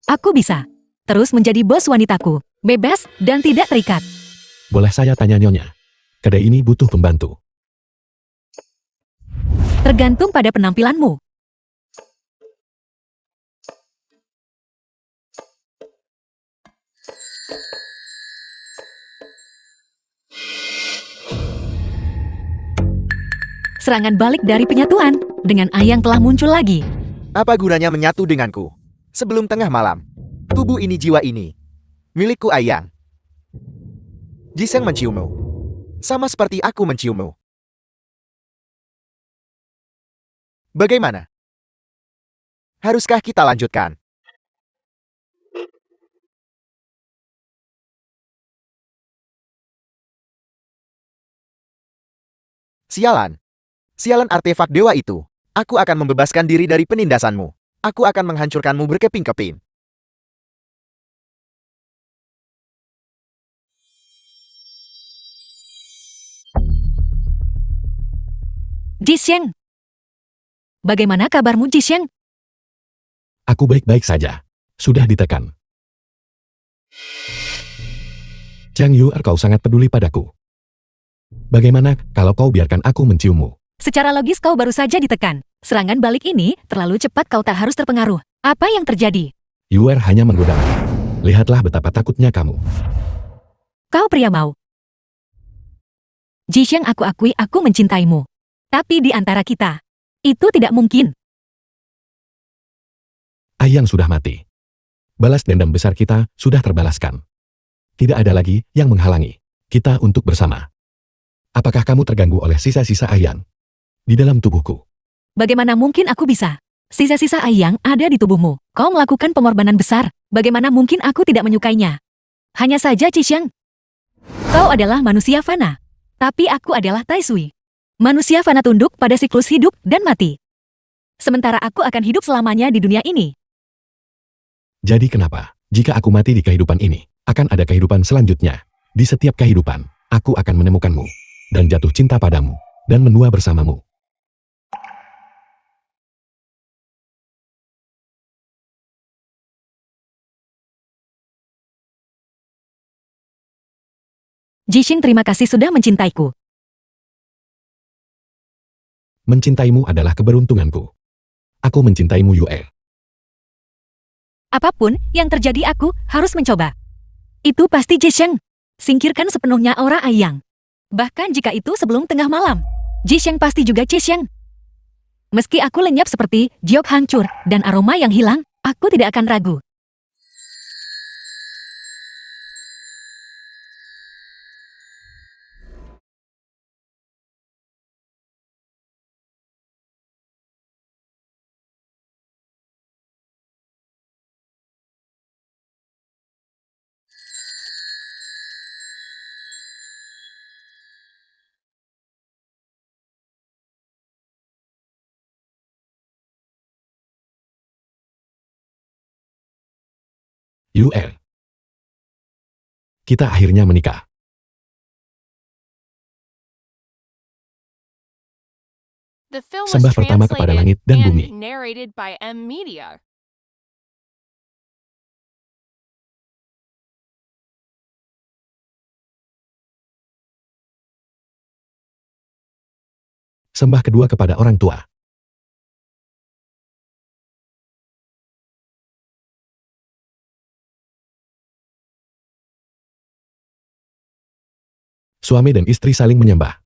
Aku bisa terus menjadi bos wanitaku, bebas dan tidak terikat. Boleh saya tanya Nyonya? Kedai ini butuh pembantu. Tergantung pada penampilanmu. Serangan balik dari penyatuan dengan Aiyang telah muncul lagi. Apa gunanya menyatu denganku? Sebelum tengah malam. Tubuh ini jiwa ini. Milikku Aiyang. Jiseng menciummu. Sama seperti aku menciummu. Bagaimana? Haruskah kita lanjutkan? Sialan. Sialan artefak dewa itu. Aku akan membebaskan diri dari penindasanmu. Aku akan menghancurkanmu berkeping-keping. Jisheng. Bagaimana kabarmu, Jisheng? Aku baik-baik saja. Sudah ditekan. Jiang Yu, kau sangat peduli padaku. Bagaimana kalau kau biarkan aku menciummu? Secara logis kau baru saja ditekan. Serangan balik ini terlalu cepat, kau tak harus terpengaruh. Apa yang terjadi? Yuer hanya menggoda. Lihatlah betapa takutnya kamu. Kau pria mau. Jisheng, aku akui aku mencintaimu. Tapi di antara kita, itu tidak mungkin. Aiyang sudah mati. Balas dendam besar kita sudah terbalaskan. Tidak ada lagi yang menghalangi kita untuk bersama. Apakah kamu terganggu oleh sisa-sisa Aiyang di dalam tubuhku? Bagaimana mungkin aku bisa? Sisa-sisa Aiyang ada di tubuhmu. Kau melakukan pengorbanan besar. Bagaimana mungkin aku tidak menyukainya? Hanya saja, Jisheng. Kau adalah manusia fana. Tapi aku adalah Tai Sui. Manusia fana tunduk pada siklus hidup dan mati. Sementara aku akan hidup selamanya di dunia ini. Jadi kenapa, jika aku mati di kehidupan ini, akan ada kehidupan selanjutnya? Di setiap kehidupan, aku akan menemukanmu, dan jatuh cinta padamu, dan menua bersamamu. Jisheng, terima kasih sudah mencintaiku. Mencintaimu adalah keberuntunganku. Aku mencintaimu, Yue. Apapun yang terjadi, aku harus mencoba. Itu pasti, Jisheng. Singkirkan sepenuhnya aura Aiyang. Bahkan jika itu sebelum tengah malam. Jisheng pasti juga Jisheng. Meski aku lenyap seperti giok hancur dan aroma yang hilang, aku tidak akan ragu. Yue. Kita akhirnya menikah. The film was Sembah pertama kepada langit translated dan bumi. and narrated by M Media. Sembah kedua kepada orang tua. Suami dan istri saling menyembah.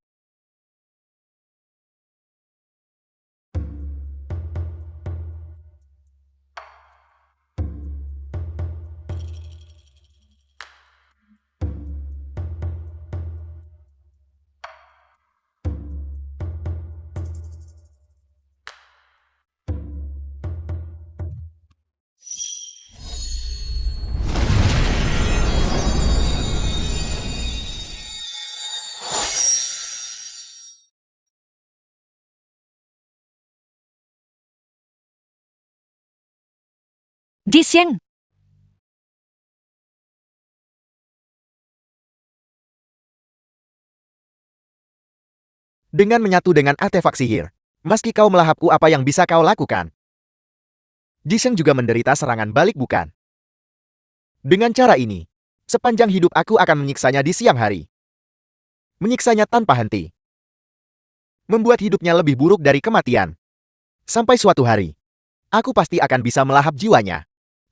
Jisheng, Dengan menyatu dengan artefak sihir, meski kau melahapku, apa yang bisa kau lakukan? Jisheng juga menderita serangan balik, bukan? Dengan cara ini, sepanjang hidup aku akan menyiksanya di siang hari. Menyiksanya tanpa henti. Membuat hidupnya lebih buruk dari kematian. Sampai suatu hari, aku pasti akan bisa melahap jiwanya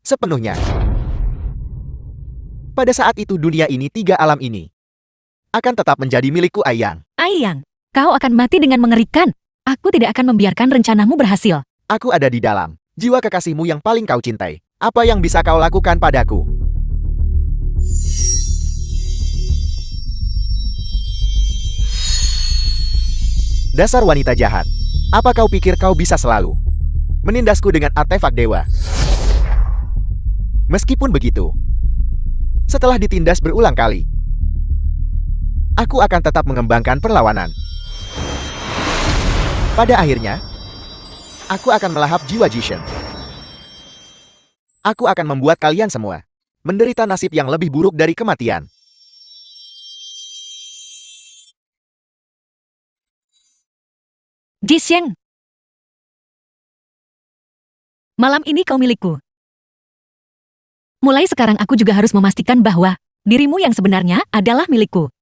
sepenuhnya. Pada saat itu dunia ini, 3 alam ini, akan tetap menjadi milikku, Aiyang. Aiyang, kau akan mati dengan mengerikan. Aku tidak akan membiarkan rencanamu berhasil. Aku ada di dalam jiwa kekasihmu yang paling kau cintai. Apa yang bisa kau lakukan padaku? Dasar wanita jahat. Apa kau pikir kau bisa selalu menindasku dengan artefak dewa? Meskipun begitu, setelah ditindas berulang kali, aku akan tetap mengembangkan perlawanan. Pada akhirnya, aku akan melahap jiwa Jisheng. Aku akan membuat kalian semua menderita nasib yang lebih buruk dari kematian. Jisheng, malam ini kau milikku. Mulai sekarang aku juga harus memastikan bahwa dirimu yang sebenarnya adalah milikku.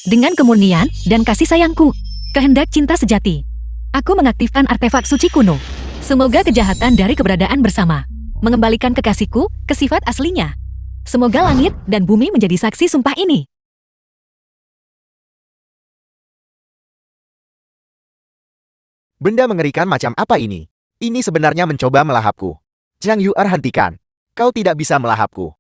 Dengan kemurnian dan kasih sayangku, kehendak cinta sejati, aku mengaktifkan artefak suci kuno. Semoga kejahatan dari keberadaan bersama mengembalikan kekasihku ke sifat aslinya. Semoga langit dan bumi menjadi saksi sumpah ini. Benda mengerikan macam apa ini? Ini sebenarnya mencoba melahapku. Zhang Yu'er, hentikan. Kau tidak bisa melahapku.